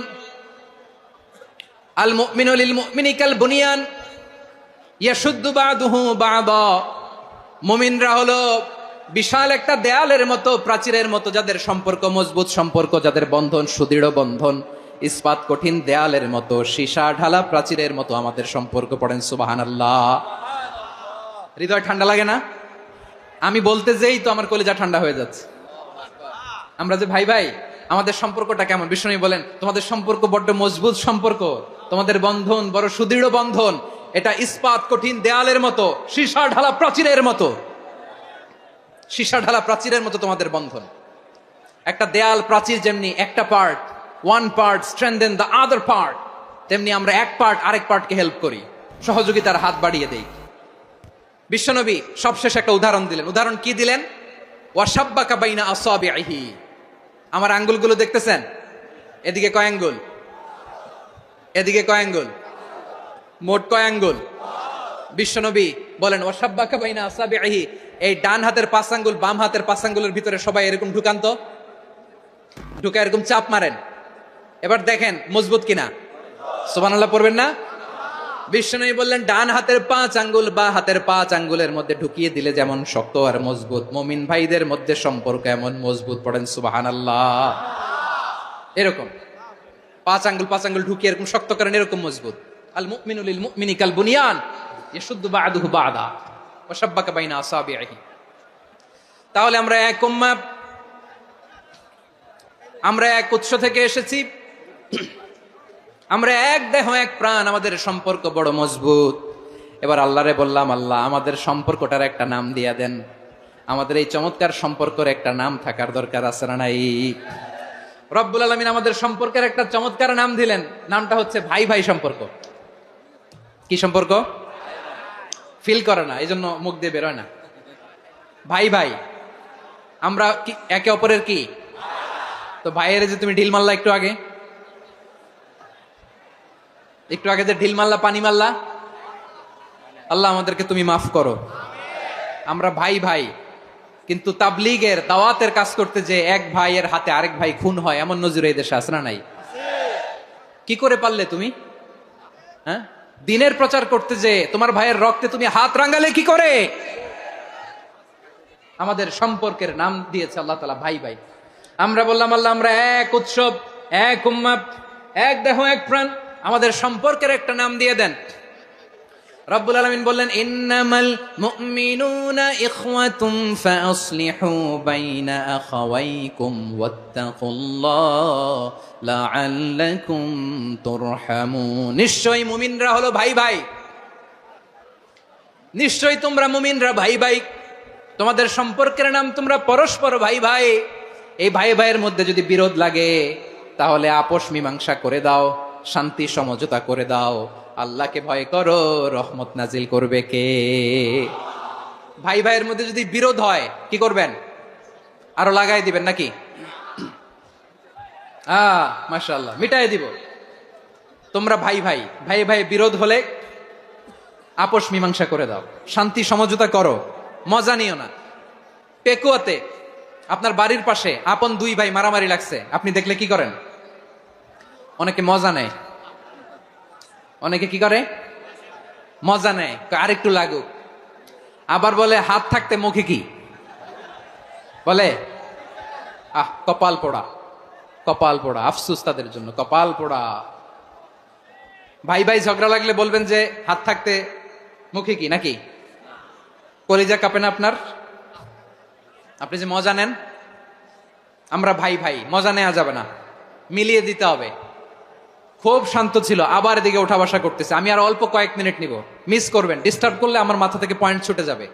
আল মুমিনু লিল মুমিনি কাল বুনিয়ান ইয়াশুদ্দু বাদুহু বাদা। মুমিনরা হলো বিশাল একটা দেয়ালের মতো, প্রাচীরের মতো, যাদের সম্পর্ক মজবুত সম্পর্ক, যাদের বন্ধন সুদৃঢ় বন্ধন, ইস্পাত কঠিন দেয়ালের মতো, সীসা ঢালা প্রাচীরের মতো আমাদের সম্পর্ক। পড়েন সুবহানাল্লাহ। হৃদয় ঠান্ডা লাগে না? আমি বলতে যেই তো আমার কলিজা ঠান্ডা হয়ে যাচ্ছে। আমরা যে ভাই ভাই, আমাদের সম্পর্কটা কেমন? বিষ্ণু বলেন তোমাদের সম্পর্ক বড্ড মজবুত সম্পর্ক, তোমাদের বন্ধন বড় সুদৃঢ় বন্ধন, এটা ইস্পাত কঠিন দেয়ালের মতো, সীসা ঢালা প্রাচীরের মতো, সীসা ঢালা প্রাচীরের মতো তোমাদের বন্ধন। একটা দেয়াল প্রাচীর যেমনি একটা part, one part strengthen the other part, তেমনি আমরা এক পার্ট আরেক পার্টকে হেল্প করি, সহযোগিতার হাত বাড়িয়ে দেই। বিশ্বনবী সবশেষ একটা উদাহরণ দিলেন। উদাহরণ কি দিলেন? ওয়াশাব্বাকা বাইনা আসাবিহি। আমার আঙ্গুলগুলো দেখতেছেন? এদিকে কয় আঙ্গুল? এদিকে কয় আঙ্গুল? মোট কয় আঙ্গুল? বিশ্বনবী বলেন ওয়াশাব্বাকা বাইনা আসাবিহি, এই ডান হাতের 5 আঙ্গুল বাম হাতের 5 আঙ্গুলের ভিতরে সবাই এরকম ঢুকান তো, ঢুকা এরকম চাপ মারেন। এবার দেখেন মজবুত কিনা। সুবহানাল্লাহ পড়বেন না? বিশ্বনবী বললেন ডান হাতের 5 আঙ্গুল বা হাতের 5 আঙ্গুলের মধ্যে ঢুকিয়ে দিলে যেমন শক্ত আর মজবুত, মুমিন ভাইদের মধ্যে সম্পর্ক এমন মজবুত। পড়েন সুবহানাল্লাহ। এরকম 5 আঙ্গুল ঢুকিয়ে এরকম শক্ত করেন, এরকম মজবুত। আল মুমিনু লিল মুমিনি কাল বুনিয়ান ইয়াশুদ্দু বাদুহু বাদা ওয়া শাব্বাকা বাইনা আসাবিহি। তাহলে আমরা এক উম্মাহ, আমরা এক উৎস থেকে এসেছি, আমরা এক দেহ এক প্রাণ, আমাদের সম্পর্ক বড় মজবুত। এবার আল্লাহরে বললাম, আল্লাহ আমাদের সম্পর্কটার একটা নাম দিয়া দেন। আমাদের এই চমৎকার সম্পর্কের একটা নাম থাকার দরকার আছে না নাই? রব্বুল আলামিন আমাদের সম্পর্কের একটা চমৎকার নাম দিলেন। নামটা হচ্ছে ভাই ভাই সম্পর্ক। কি সম্পর্ক? ফিল করে না, এই জন্য মুখ দিয়ে বেরোয় না। ভাই ভাই, আমরা কি একে অপরের কি? তো ভাইয়ের যে তুমি ঢিল মারলা একটু আগে, একটু আগে যে ঢিল মারলা, পানি মারলা, আল্লাহ আমাদেরকে তুমি মাফ করো। আমরা ভাই ভাই, কিন্তু তাবলীগের দাওয়াতের কাজ করতে যে এক ভাইয়ের হাতে আরেক ভাই খুন হয়, এমন নজির এই দেশে আছে না নাই? কি করে পারলে তুমি? হ্যাঁ, দিনের প্রচার করতে যে তোমার ভাইয়ের রক্তে তুমি হাত রাঙালে কি করে? আমাদের সম্পর্কের নাম দিয়েছে আল্লাহ তাআলা ভাই ভাই। আমরা বললাম আল্লাহ আমরা এক উৎসব, এক উম্মাহ, এক দেহ এক প্রাণ, আমাদের সম্পর্কের একটা নাম দিয়ে দেন। রব্বুল আলামিন বললেন ইন্নামাল মুমিনুনা ইখওয়াতুম ফাসলিহু বাইনা আখাওয়াইকুম ওয়াত্তাকুল্লাহ লাআল্লাকুম তুরহামুন। নিশ্চয়ই মুমিনরা হলো ভাই ভাই, নিশ্চয়ই তোমরা মুমিনরা ভাই ভাই, তোমাদের সম্পর্কের নাম তোমরা পরস্পর ভাই ভাই। এই ভাই ভাইয়ের মধ্যে যদি বিরোধ লাগে তাহলে আপোষ মীমাংসা করে দাও, শান্তি সমঝোতা করে দাও। আল্লাহকে ভয় করো, রহমত নাজিল করবে কে? ভাই ভাইয়ের মধ্যে যদি বিরোধ হয় কি করবেন? আরো লাগাই দিবেন নাকি? মাশাআল্লাহ, মিটাই দিব। তোমরা ভাই ভাই, ভাই ভাই বিরোধ হলে আপোষ মীমাংসা করে দাও, শান্তি সমঝোতা করো, মজা নিও না। পেকুয়াতে আপনার বাড়ির পাশে আপন 2 ভাই মারামারি লাগছে, আপনি দেখলে কি করেন? অনেকে মজা নেয়। অনেকে কি করে? মজা নেয়, আরেকটু লাগুক। আবার বলে হাত থাকতে মুখে কি বলে? কপাল পোড়া, কপাল পোড়া। আফসোস তাদের জন্য, কপাল পোড়া। ভাই ভাই ঝগড়া লাগলে বলবেন যে হাত থাকতে মুখে কি, নাকি? কলিজা কাঁপে না আপনার? আপনি যে মজা নেন। আমরা ভাই ভাই, মজা নেওয়া যাবে না, মিলিয়ে দিতে হবে। খুব শান্ত ছিল, আবার এদিকে ওঠা বসা করতেছে। আমি আর অল্প কয়েক মিনিট নিব, মিস করবেন। ডিস্টার্ব করলে আমার মাথা থেকে পয়েন্ট ছুটে যাবে।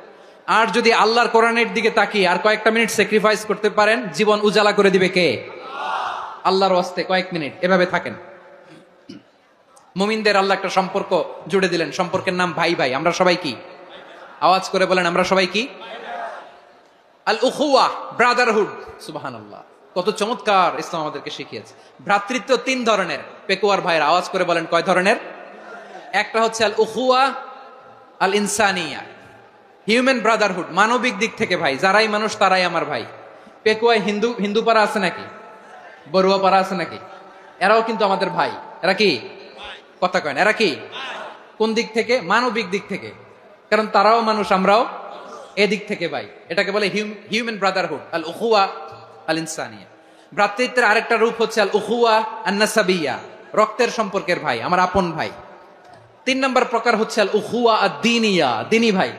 আর যদি আল্লাহর কোরআনের দিকে তাকিয়ে আর কয়েকটা মিনিট স্যাক্রিফাইস করতে পারেন, জীবন উজালা করে দিবে কে? আল্লাহর ওয়াস্তে কয়েক মিনিট এভাবে থাকেন। মুমিনদের আল্লাহ একটা সম্পর্ক জুড়ে দিলেন, সম্পর্কের নাম ভাই ভাই। আমরা সবাই কি? আওয়াজ করে বলেন, আমরা সবাই কি? আল উখুয়া, ব্রাদারহুড। সুবহানাল্লাহ, কত চমৎকার ইসলাম আমাদেরকে শিখিয়েছে। ভ্রাতৃত্ব 3 ধরনের। পেকুয়ার ভাইয়ের আওয়াজ করে বলেন কয় ধরনের? একটা হচ্ছে আল উখুয়া আল ইনসানিয়া, হিউম্যান ব্রাদারহুড, মানবিক দিক থেকে ভাই, যারাই মানুষ তারাই আমার ভাই। পেকুয়ায় হিন্দু পাড়া আছে নাকি? বড়ুয়া পাড়া আছে নাকি? এরাও কিন্তু আমাদের ভাই। এরা কি? কথা কয় না, এরা কি? কোন দিক থেকে? মানবিক দিক থেকে, কারণ তারাও মানুষ, আমরাও এদিক থেকে ভাই। এটাকে বলে হিউম্যান ব্রাদারহুড, আল উখুয়া আল ইনসানিয়া। ভ্রাতৃত্বের আরেকটা রূপ হচ্ছে আল উখুয়া আন নাসাবিয়া, রক্তের সম্পর্কের ভাই, আমার আপন ভাই। 3 নম্বর প্রকার হচ্ছে আল উখুয়া আদ দ্বীনিয়া, দ্বীনি ভাই।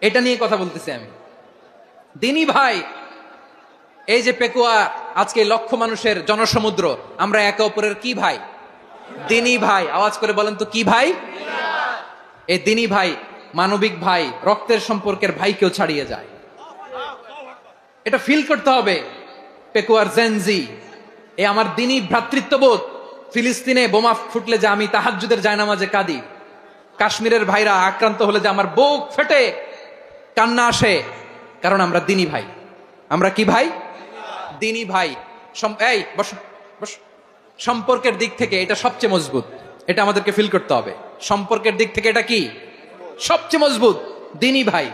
এটা নিয়ে কথা বলতেছি আমি। দ্বীনি ভাই, এই যে পেকুয়া, আজকে লক্ষ মানুষের জনসমুদ্র, আমরা একে অপরের কি ভাই? দ্বীনি ভাই। আওয়াজ করে বলেন তো কি ভাই? এই দ্বীনি ভাই, মানবিক ভাই, রক্তের সম্পর্কের ভাইকেও ছাড়িয়ে যায়। এটা ফিল করতে হবে। পেকুয়ার জেনজি, এ আমার দ্বীনি ভ্রাতৃত্ববোধ। ফিলিস্তিনে বোমা ফুটলে যে আমি তাহাজ্জুদের জায়নামাজে কাঁদি, কাশ্মীরের ভাইরা আক্রান্ত হলে যে আমার বুক ফেটে কান্না আসে, কারণ আমরা দ্বীনি ভাই। আমরা কি ভাই? দ্বীনি ভাই। এই বস বস। সম্পর্কের দিক থেকে এটা সবচেয়ে মজবুত, এটা আমাদেরকে ফিল করতে হবে। সম্পর্কের দিক থেকে এটা কি? সবচেয়ে মজবুত, দ্বীনি ভাই।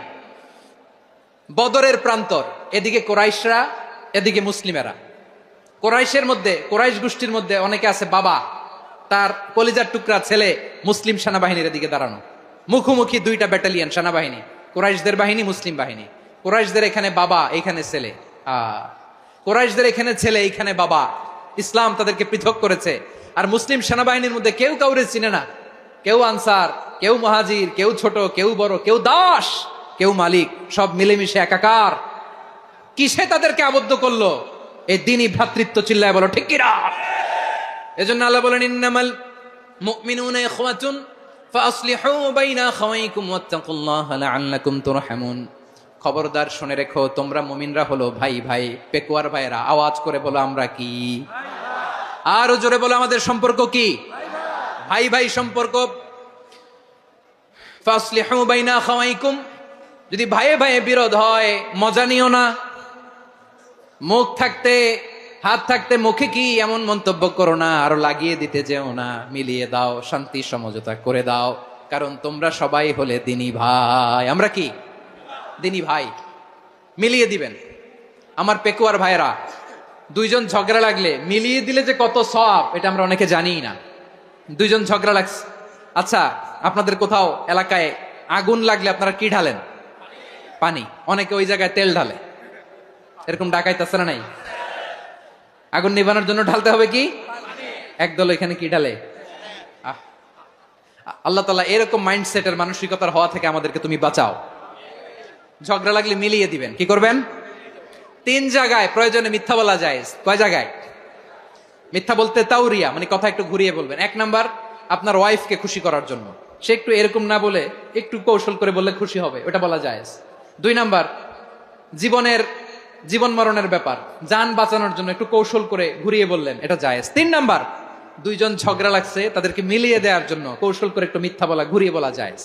বদরের প্রান্তর, এদিকে কোরাইশরা, এদিকে মুসলিমেরা। কোরাইশের মধ্যে, কোরাইশ গোষ্ঠীর মধ্যে অনেকে আছে বাবা, তার কলিজার টুকরা ছেলে মুসলিম সেনাবাহিনীর এদিকে দাঁড়ানো, মুখোমুখি দুইটা ব্যাটালিয়ন সেনাবাহিনী, কোরাইশদের বাহিনী, মুসলিম বাহিনী। কোরাইশদের এখানে বাবা, এইখানে ছেলে। কোরাইশদের এখানে ছেলে, এইখানে বাবা। ইসলাম তাদেরকে পৃথক করেছে। আর মুসলিম সেনাবাহিনীর মধ্যে কেউ কাউরে চিনে না, কেউ আনসার, কেউ মুহাজির, কেউ ছোট, কেউ বড়, কেউ দাস, কেউ মালিক, সব মিলেমিশে একাকার। কিসে তাদেরকে আবদ্ধ করলো? এই দ্বীনি ভ্রাতৃত্ব। চিল্লায় বলো ঠিক কিনা? এজন্য আল্লাহ বলেন, ইন্নামাল মুমিনুনা ইখওয়াতুন ফাসলিহু বাইনা আখাওয়াইকুম ওয়াত্তাকুল্লাহা লাআল্লাকুম তুরহামুন। খবরদার শুনে রেখো, তোমরা মুমিনরা হলো ভাই ভাই। পেকুয়ার ভাইরা, আওয়াজ করে বলো আমরা কি? আরো জোরে বলো, আমাদের সম্পর্ক কি? ভাই ভাই সম্পর্ক। ফাসলিহু বাইনা আখাওয়াইকুম। যদি ভাইয়ে ভাইয়ে বিরোধ হয়, মজা নিও না। মুখ থাকতে, হাত থাকতে মুখে কি এমন মন্তব্য করো না, আরো লাগিয়ে দিতে যেও না। মিলিয়ে দাও, শান্তি সমঝোতা করে দাও, কারণ তোমরা সবাই হলে দ্বীনি ভাই। আমরা কি? দ্বীনি ভাই। মিলিয়ে দিবেন। আমার পেকুয়ার ভাইরা, দুইজন ঝগড়া লাগলে মিলিয়ে দিলে যে কত সওয়াব, এটা আমরা অনেকে জানিই না। দুইজন ঝগড়া লাগছে, আচ্ছা আপনাদের কোথাও এলাকায় আগুন লাগলে আপনারা কি ঢালেন? পানি। অনেকে ওই জায়গায় তেল ঢালে। এরকম ডাকাইতেছে না নাই? আগুন নিভানোর জন্য ঢালতে হবে কি? একদল এখানে কি ঢালে? আল্লাহ তাআলা এরকম মাইন্ডসেটের, মানসিকতার হওয়া থেকে আমাদেরকে তুমি বাঁচাও। ঝগড়া লাগলে মিলিয়ে দিবেন। কি করবেন? 3 জায়গায় প্রয়োজনে মিথ্যা বলা যায়। কয় জায়গায় মিথ্যা বলতে? তাওরিয়া, মানে কথা একটু ঘুরিয়ে বলবেন। 1 নাম্বার, আপনার ওয়াইফকে খুশি করার জন্য, সে একটু এরকম না বলে একটু কৌশল করে বললে খুশি হবে, ওটা বলা যায়। 2 নাম্বার, জীবন মরণের ব্যাপার, জান বাঁচানোর জন্য একটু কৌশল করে ঘুরিয়ে বললেন, এটা জায়েজ। 3 নাম্বার, দুইজন ঝগড়া লাগছে, তাদেরকে মিলিয়ে দেওয়ার জন্য কৌশল করে একটু মিথ্যা বলা, ঘুরিয়ে বলা জায়েজ।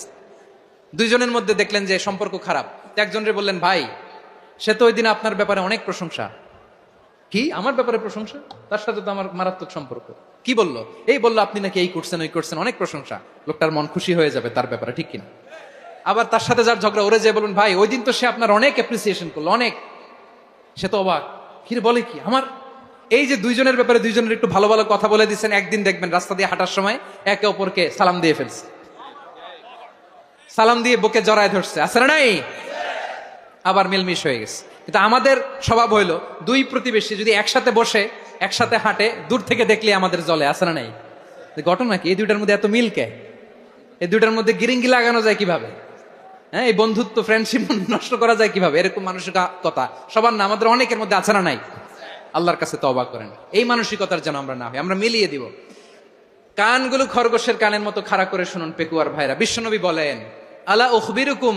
দুইজনের মধ্যে দেখলেন যে সম্পর্ক খারাপ, একজনরে বললেন, ভাই সে তো ওই দিন আপনার ব্যাপারে অনেক প্রশংসা। কি? আমার ব্যাপারে প্রশংসা? তার সাথে তো আমার মারাত্মক সম্পর্ক। কি বললো? এই বললো আপনি নাকি এই করছেন, ওই করছেন, অনেক প্রশংসা। লোকটার মন খুশি হয়ে যাবে তার ব্যাপারে, ঠিক কিনা? আবার তার সাথে যার ঝগড়া, ওরে যে বলুন, ভাই ওই দিন তো সে আপনার অনেক অ্যাপ্রিসিয়েশন করলো, অনেক। সে তো অবাক, কিরে বলে কি? আমার এই যে দুইজনের ব্যাপারে দুইজনের একটু ভালো ভালো কথা বলে দিচ্ছেন, একদিন দেখবেন রাস্তা দিয়ে হাঁটার সময় একে অপরকে সালাম দিয়ে ফেলছে, সালাম দিয়ে বুকে জড়ায় ধরছে, আছে না নাই? আবার মিলমিশ হয়ে গেছে। কিন্তু আমাদের স্বভাব হইলো, দুই প্রতিবেশী যদি একসাথে বসে একসাথে হাঁটে, দূর থেকে দেখলে আমাদের জলে, আছে না নাই? ঘটনা কি? এই দুইটার মধ্যে এত মিল কে? এই দুইটার মধ্যে গিরিঙ্গি লাগানো যায় কিভাবে? হ্যাঁ, এই বন্ধুত্ব, ফ্রেন্ডশিপ নষ্ট করা যায় কিভাবে? এরকম মানসিকতা সবার না, আমাদের অনেকের মধ্যে আছে না নাই? আল্লাহর কাছে তওবা করেন, এই মানসিকতার যেন আমরা না হই। আমরা মিলিয়ে দিব। কানগুলো খরগোশের কানের মতো খাড়া করে শুনুন পেকুয়ার ভাইরা। বিশ্বনবী বলেন, আলা উখবিরুকুম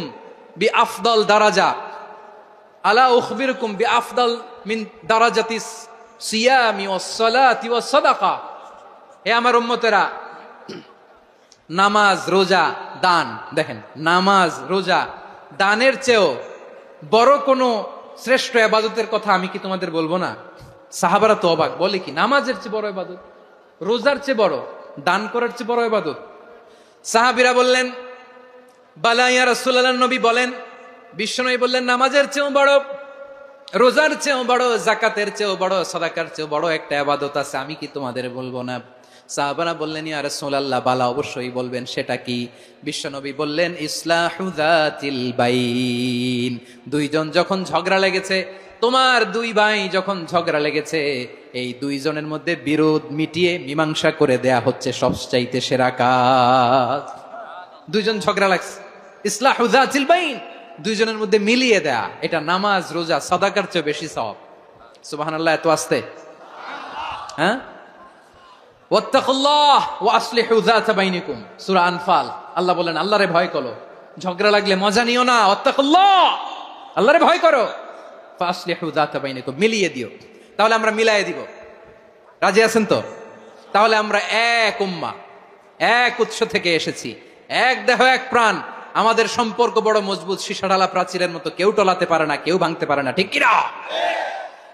বি আফদল দারাজা, আলা উখবিরুকুম বি আফদল মিন দারাজাতিস সিয়ামি ওয়াস সালাতি ওয়াস সাদাকা। হে আমার উম্মতেরা, নামাজ, রোজা, দান, দেখেন নামাজ, রোজা, দানের চেয়েও বড় কোনো শ্রেষ্ঠ ইবাদতের কথা আমি কি তোমাদের বলবো না? সাহাবারা তো অবাক, বলে কি নামাজের চেয়ে বড় ইবাদত, রোজার চেয়ে বড়, দান করার চেয়ে বড় ইবাদত? সাহাবীরা বললেন, বালা ইয়া রাসূলুল্লাহ। নবী বলেন, বিশ্বনবী বললেন, নামাজের চেয়েও বড়, রোজার চেয়েও বড়, যাকাতের চেয়েও বড়, সাদাকার চেয়েও বড় একটা ইবাদত আছে, আমি কি তোমাদের বলবো না? সাহাবারা বললেন, ইয়া রাসূলুল্লাহ, বালা, অবশ্যই বলবেন, সেটা কি? বিশ্বনবী বললেন, ইসলাহু যাতিল বাইন। দুইজন যখন ঝগড়া লেগেছে, তোমার দুই ভাই যখন ঝগড়া লেগেছে, এই দুইজনের মধ্যে বিরোধ মিটিয়ে মীমাংসা করে দেয়া হচ্ছে সবচাইতে সেরা কাজ। দুইজন ঝগড়া লাগছে, ইসলাহু যাতিল বাইন, দুইজনের মধ্যে মিলিয়ে দেয়া, এটা নামাজ, রোজা, সাদাকার চেয়ে বেশি সওয়াব। সুবহানাল্লাহ। এত আস্তে, হ্যাঁ? ওয়াত্তাকুল্লাহ ওয়া আসলিহু যাতা বাইনিকুম, সূরা আনফাল। আল্লাহ বলেন, আল্লাহরে ভয় করো, ঝগড়া লাগলে মজা নিও না। ওয়াত্তাকুল্লাহ, আল্লাহরে ভয় করো, ফাসলিহু যাতা বাইনিকুম, মিলিয়ে দিও। তাহলে আমরা মিলায়ে দিব, রাজি আছেন তো? তাহলে আমরা এক উম্মাহ, এক উৎস থেকে এসেছি, এক দেহ, এক প্রাণ। আমাদের সম্পর্ক বড় মজবুত, সীসাঢালা প্রাচীরের মতো, কেউ টলাতে পারে না, কেউ ভাঙতে পারে না, ঠিক কিনা?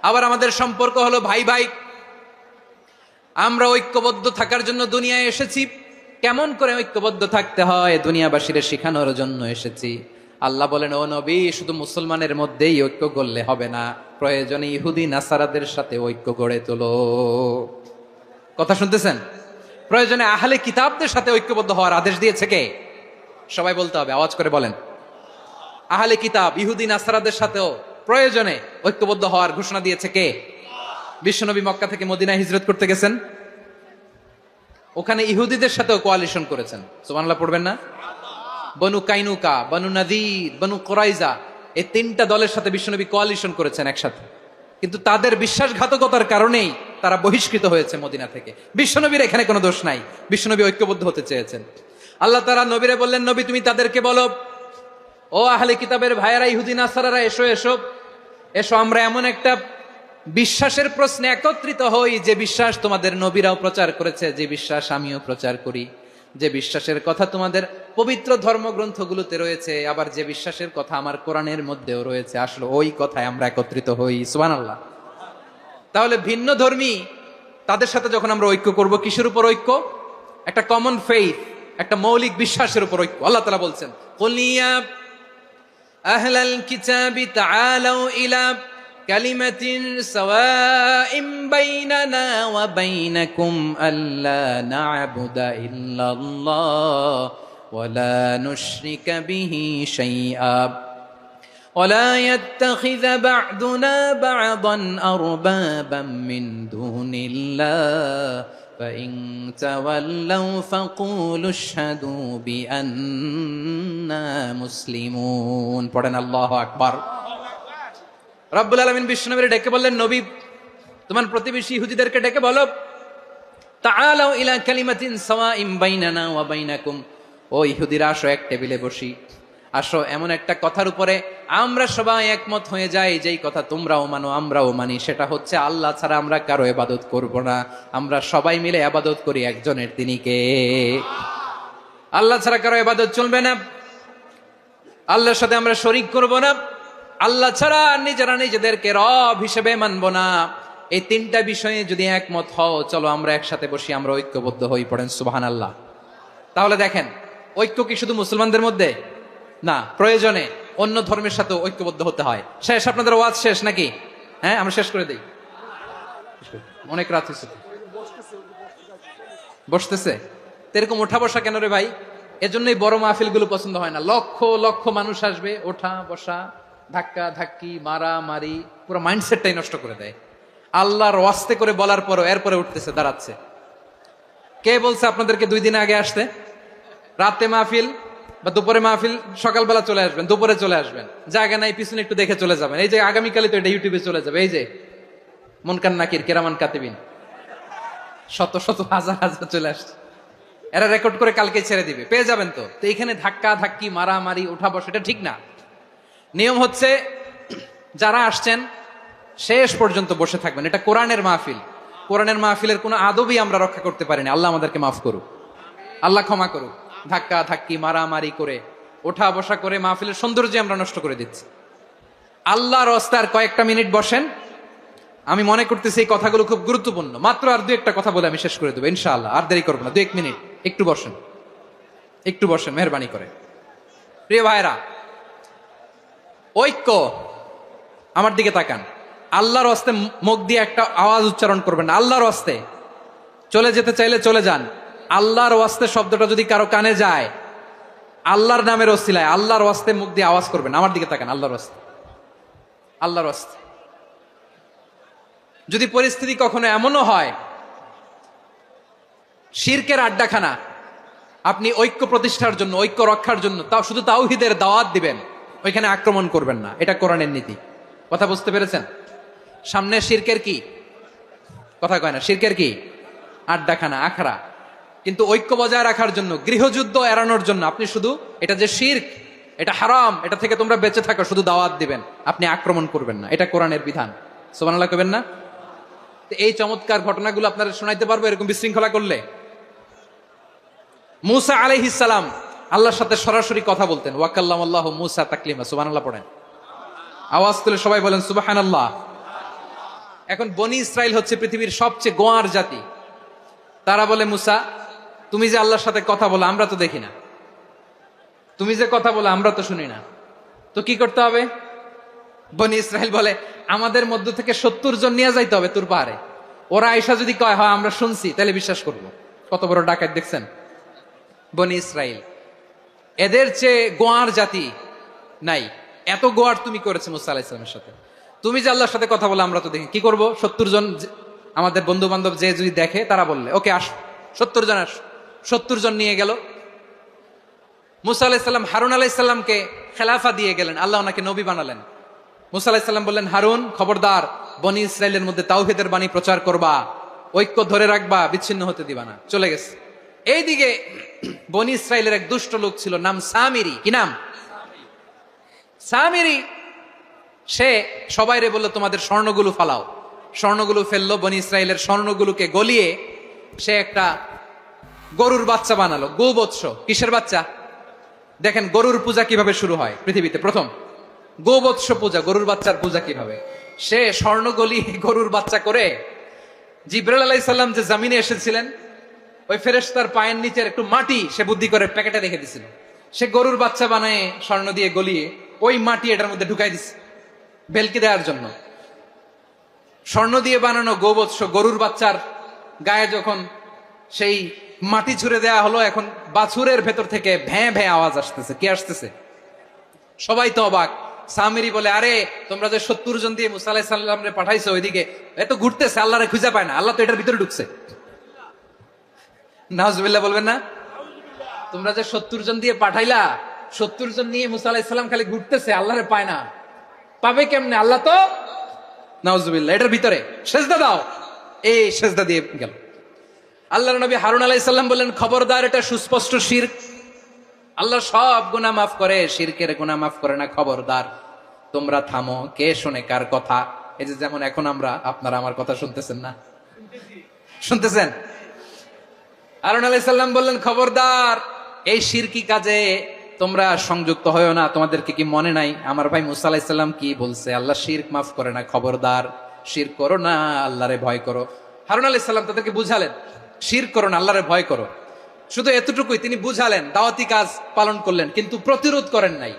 আবার আমাদের সম্পর্ক হলো ভাই ভাই। আমরা ঐক্যবদ্ধ থাকার জন্য দুনিয়ায় এসেছি। কেমন করে ঐক্যবদ্ধ থাকতে হয় দুনিয়াবাসীর শেখানোর জন্য এসেছি। আল্লাহ বলেন, ও নবী, শুধু মুসলমানের মধ্যেই ঐক্য করলে হবে না, প্রয়োজনে ইহুদি নাসারাদের সাথে ঐক্য গড়ে তোলো। কথা শুনতেছেন? প্রয়োজনে আহলে কিতাবদের সাথে ঐক্যবদ্ধ হওয়ার আদেশ দিয়েছে কে? সবাই বলতে হবে, আওয়াজ করে বলেন। আহলে কিতাব, ইহুদি নাসারাদের সাথেও প্রয়োজনে ঐক্যবদ্ধ হওয়ার ঘোষণা দিয়েছে কে? বিশ্বনবী মক্কা থেকে মদিনায় হিজরত করতে গেছেন, ওখানে ইহুদিদের সাথেও কোয়ালিশন করেছেন। সুবহানাল্লাহ পড়বেন না? বনু কাইনুকা, বনু নাদির, বনু কুরাইজা, এই তিনটা দলের সাথে বিশ্বনবী কোয়ালিশন করেছেন একসাথে। কিন্তু তাদের বিশ্বাসঘাতকতার কারণেই তারা বহিষ্কৃত হয়েছে মদিনা থেকে। বিশ্বনবীর এখানে কোনো দোষ নাই, বিশ্বনবী ঐক্যবদ্ধ হতে চেয়েছেন। আল্লাহ তাআলা নবীরে বললেন, নবী, তুমি তাদেরকে বলো, ও আহলে কিতাবের ভাইয়েরা, ইহুদি নাসারারা, এসো এসো এসো, আমরা এমন একটা বিশ্বাসের প্রশ্নে একত্রিত হই, যে বিশ্বাস তোমাদের নবীরাও প্রচার করেছে, যে বিশ্বাস আমিও প্রচার করি, যে বিশ্বাসের কথা তোমাদের পবিত্র ধর্মগ্রন্থগুলোতে রয়েছে, আবার যে বিশ্বাসের কথা আমার কোরআনের মধ্যেও রয়েছে। আসলে ওই কথায় আমরা একত্রিত হই। সুবহানাল্লাহ। তাহলে ভিন্ন ধর্মী তাদের সাথে যখন আমরা ঐক্য করব, কিসের উপর ঐক্য? একটা কমন ফেইথ, একটা মৌলিক বিশ্বাসের উপর ঐক্য। আল্লাহ তাআলা বলছেন, কুল ইয়া আহলাল কিতাবি তাআলাউ ইলা কালিমাতিন সাওয়াইম বাইনানা ওয়া বাইনাকুম আল্লা না'বুদা ইল্লাল্লাহ ওয়া লা নুশরিকা বিহি শাইআ ওয়া লা ইয়াত্তাখিযা বা'দুনা বা'দান আরবাবাম মিন দুনিল্লাহ فإن تولوا فقولوا اشهدوا بأننا مسلمون। পড়েন আল্লাহু আকবার। রব্বুল আলামিন বিশ্বনবীকে ডেকে বললেন, নবী, তোমার প্রতিবেশী ইহুদিদেরকে ডেকে বলো, তাআলাউ ইলা কালিমাতিন সাওয়াইম বাইনানা ওয়া বাইনাকুম, ও ইহুদিরা, আসো, এক টেবিলে বসি, আসো এমন একটা কথার উপরে আমরা সবাই একমত হয়ে যাই, যেই কথা তোমরাও মানো আমরাও মানি। সেটা হচ্ছে, আল্লাহ ছাড়া আমরা কারো ইবাদত করব না, আমরা সবাই মিলে ইবাদত করি একজনের, তিনি কে? আল্লাহ ছাড়া কারো ইবাদত চলবে না, আল্লাহর সাথে আমরা শরীক করব না, আল্লাহ ছাড়া নিজেরা নিজেদেরকে রব হিসেবে মানব না। এই তিনটা বিষয়ে যদি একমত হও, চলো আমরা একসাথে বসি, আমরা ঐক্যবদ্ধ হই। পড়েন সুবহানাল্লাহ। তাহলে দেখেন, ঐক্য কি শুধু মুসলমানদের মধ্যে না, প্রয়োজনে অন্য ধর্মের সাথে ঐক্যবদ্ধ হতে হয়। শেষ? আপনাদের ওয়াজ শেষ নাকি? হ্যাঁ, আমরা শেষ করে দেই, অনেক রাত হয়েছে। বসতেছে এরকম ওঠা বসা কেন রে ভাই? এজন্যই বড় মাহফিল গুলো পছন্দ হয় না। লক্ষ লক্ষ মানুষ আসবে, ওঠা বসা, ধাক্কা ধাক্কি, মারা মারি, পুরো মাইন্ডসেটটাই নষ্ট করে দেয়। আল্লাহর ওয়াস্তে করে বলার পরও এরপরে উঠতেছে, দাঁড়াচ্ছে। কে বলছে আপনাদেরকে 2 দিন আগে আসতে? রাতে মাহফিল বা দুপুরে মাহফিল, সকালবেলা চলে আসবেন, দুপুরে চলে আসবেন, জায়গা নাই পিছনে একটু দেখে চলে যাবেন। এই যে আগামীকালে তো এটা ইউটিউবে চলে যাবে, এই যে মুনকার নাকির, কেরামান কাতিবিন, শত শত হাজার হাজার চলে আসছে, এরা রেকর্ড করে কালকে ছেড়ে দিবে, পেয়ে যাবেন। তো এখানে ধাক্কা ধাক্কি, মারামারি, উঠা বসা, এটা ঠিক না। নিয়ম হচ্ছে, যারা আসছেন শেষ পর্যন্ত বসে থাকবেন। এটা কোরআনের মাহফিল, কোরআনের মাহফিলের কোনো আদবই আমরা রক্ষা করতে পারিনি। আল্লাহ আমাদেরকে মাফ করুক, আল্লাহ ক্ষমা করুক। ধাক্কা ধাক্কি, মারামারি করে, ওঠা বসা করে মাহফিলের সৌন্দর্য আমরা নষ্ট করে দিচ্ছি। আল্লাহর রাস্তার কয়েকটা মিনিট বসেন। আমি মনে করতেছি এই কথাগুলো খুব গুরুত্বপূর্ণ। মাত্র আর 2-1টা কথা বলে আমি শেষ করে দেবো ইনশাআল্লাহ, আর দেরি করবো না। 2-1 মিনিট একটু বসেন, একটু বসেন, মেহরবানি করে। প্রিয় ভাইরা, ঐক্য, আমার দিকে তাকান। আল্লাহর হস্তে মুখ দিয়ে একটা আওয়াজ উচ্চারণ করবেন, আল্লাহর হস্তে। চলে যেতে চাইলে চলে যান। আল্লাহর ওয়াস্তে শব্দটা যদি কারো কানে যায়, আল্লাহর নামের ওসিলায় আল্লাহর ওয়াস্তে মুখ দিয়ে আওয়াজ করবেন, আমার দিকে তাকান, আল্লাহর ওয়াস্তে, আল্লাহর ওয়াস্তে। যদি পরিস্থিতি কখনো এমনও হয় শিরকের আড্ডাখানা, আপনি ঐক্য প্রতিষ্ঠার জন্য, ঐক্য রক্ষার জন্য তাও শুধু তাওহীদের দাওয়াত দিবেন, ওইখানে আক্রমণ করবেন না। এটা কোরআনের নীতি। কথা বুঝতে পেরেছেন? সামনে শিরকের কি কথা কয় না, শিরকের কি আড্ডাখানা, আখড়া। কিন্তু ঐক্য বজায় রাখার জন্য, গৃহযুদ্ধ এড়ানোর জন্য আপনি শুধু এটা যে শিরক, এটা হারাম, এটা থেকে তোমরা বেঁচে থাকো, শুধু দাওয়াত দিবেন, আপনি আক্রমণ করবেন না। এটা কোরআনের বিধান। সুবহানাল্লাহ কইবেন না? এই চমৎকার ঘটনাগুলো আপনারা শোনাইতে পারবো এরকম বিশৃঙ্খলা করলে। মুসা আলাইহিস সালাম আল্লাহর সাথে সরাসরি কথা বলতেন। ওয়াকাল্লামাল্লাহু মুসা তাকলিমা। সুবহানাল্লাহ পড়েন, আওয়াজ তুলে সবাই বলেন সুবহানাল্লাহ। এখন বনি ইসরাইল হচ্ছে পৃথিবীর সবচেয়ে গোয়ার জাতি। তারা বলে, মুসা তুমি যে আল্লাহর সাথে কথা বলো আমরা তো দেখি না, তুমি যে কথা বলো আমরা তো শুনি না, তো কি করতে হবে? বনি ইসরাইল বলে, আমাদের মধ্য থেকে 70 জন নিয়ে যাইতে হবে তুর পাহাড়ে। ওরা আয়েশা যদি কয় হয় আমরা শুনছি, তাহলে বিশ্বাস করব। কত বড় ডাকাত দেখছেন বনি ইসরাইল। এদের চেয়ে গোয়ার জাতি নাই। এত গোয়ার তুমি করেছে মুসা আলাইহিস সালামের সাথে। তুমি যে আল্লাহর সাথে কথা বলে আমরা তো দেখি, কি করব? 70 জন আমাদের বন্ধু বান্ধব যে যদি দেখে, তারা বললে ওকে আস, 70 জন আস। 70 জন নিয়ে গেল। মুসা আলাইহিস সালাম হারুন আলাইহিস সালামকে খেলাফা দিয়ে গেলেন, আল্লাহ ওনাকে নবী বানালেন। মুসা আলাইহিস সালাম বললেন, হারুন খবরদার, বনি ইসরাইলের মধ্যে তাওহীদের বাণী প্রচার করবা, ঐক্য ধরে রাখবা, বিচ্ছিন্ন হতে দিবা না। চলে গেছে। এইদিকে বনি ইসরাইলের এক দুষ্ট লোক ছিল, নাম সামিরি। কি নাম? সামিরি। সে সবাইরে বলল তোমাদের স্বর্ণগুলো ফালাও। স্বর্ণগুলো ফেললো, বনি ইসরাইলের স্বর্ণগুলোকে গলিয়ে সে একটা গরুর বাচ্চা বানালো। গোবৎস। কিসের বাচ্চা? দেখেন গরুর পূজা কিভাবে শুরু হয় পৃথিবীতে প্রথম, গোবৎস পূজা, গরুর বাচ্চার পূজা কিভাবে। সে স্বর্ণ গলি গরুর বাচ্চা করে, জিবরাইল আলাইহিস সালাম যে জমিনে এসেছিলেন, ওই ফেরেশতার পায়ের নিচের একটু মাটি সে বুদ্ধি করে প্যাকেটে রেখে দিছিল। সে গরুর বাচ্চা বানায় স্বর্ণ দিয়ে গলিয়ে ওই মাটি এটার মধ্যে ঢুকাই দিছে ভেলকি দেওয়ার জন্য। স্বর্ণ দিয়ে বানানো গোবৎস গরুর বাচ্চার গায়ে যখন সেই মাটি ছুঁড়ে দেয়া হলো, এখন বাছুরের ভেতর থেকে ভ্যাঁ ভ্যাঁ আওয়াজ আসতেছে। কি আসতেছে? সবাই তো অবাক। সামিরি বলে, আরে তোমরা যে 70 জন দিয়ে মুসা আলাইহিস সালামরে পাঠাইছো ওইদিকে, এত ঘুরতেছে, আল্লাহরে খুঁজে পায় না, আল্লাহ তো এটার ভিতরে ঢুকছে। নাউজুবিল্লাহ বলবেন না? তোমরা যে 70 জন দিয়ে পাঠাইলা, 70 জন নিয়ে মুসা আলাইহিস সালাম খালি ঘুরতেছে, আল্লাহরে পায় না। পাবে কেমনে? আল্লাহ তো, নাউজুবিল্লাহ, এটার ভিতরে সেজদা দাও। এই সেজদা দিয়ে গেল। আল্লাহর নবী হারুন আলাইহিস সালাম বললেন, খবরদার, এটা সুস্পষ্ট শিরক। আল্লাহ সব গুনাহ মাফ করে, শিরকের গুনাহ মাফ করে না। খবরদার, তোমরা থামো। কে শোনে কার কথা? এই যে যেমন এখন আমরা, আপনারা আমার কথা শুনতেছেন না? শুনতেছেন? হারুন আলাইহিস সালাম বললেন, খবরদার, এই শিরকি কাজে তোমরা সংযুক্ত হয়ো না। তোমাদেরকে কি মনে নাই আমার ভাই মুসা আলাইহিস সালাম কি বলছে? আল্লাহ শিরক মাফ করে না। খবরদার, শিরক করো না, আল্লাহরে ভয় করো। হারুন আলাইহিস সালাম তাদেরকে বুঝালেন, শিরক করো না, আল্লাহরে ভয় করো। শুধু এতটুকুই তিনি বুঝালেন, দাওয়াতি কাজ পালন করলেন, কিন্তু প্রতিরোধ করেন নাই,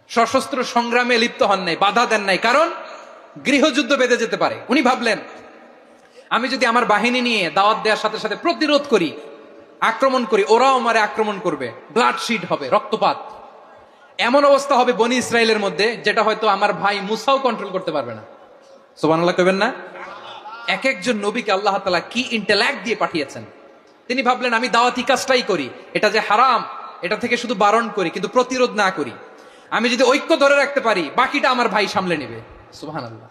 সশস্ত্র সংগ্রামে লিপ্ত হন নাই, বাধা দেন নাই। কারণ গৃহযুদ্ধ বেঁধে যেতে পারে। উনি ভাবলেন, আমি যদি আমার বাহিনী নিয়ে দাওয়াত দেওয়ার সাথে সাথে প্রতিরোধ করি, আক্রমণ করি, ওরাও আমারে আক্রমণ করবে, ব্লাডশিট হবে, রক্তপাত। এমন অবস্থা হবে বনি ইসরাইলের মধ্যে, যেটা হয়তো আমার ভাই মুসাও কন্ট্রোল করতে পারবে না। সুবহানাল্লাহ কইবেন না? এক একজন নবীকে আল্লাহ তাআলা কি ইন্টেলেক্ট দিয়ে পাঠিয়েছেন। তিনি ভাবলেন, আমি দাওয়াতি কাজটাই করি, এটা যে হারাম এটা থেকে শুধু বারণ করি, কিন্তু প্রতিরোধ না করি। আমি যদি ঐক্য ধরে রাখতে পারি, বাকিটা আমার ভাই সামলে নেবে। সুবহানাল্লাহ।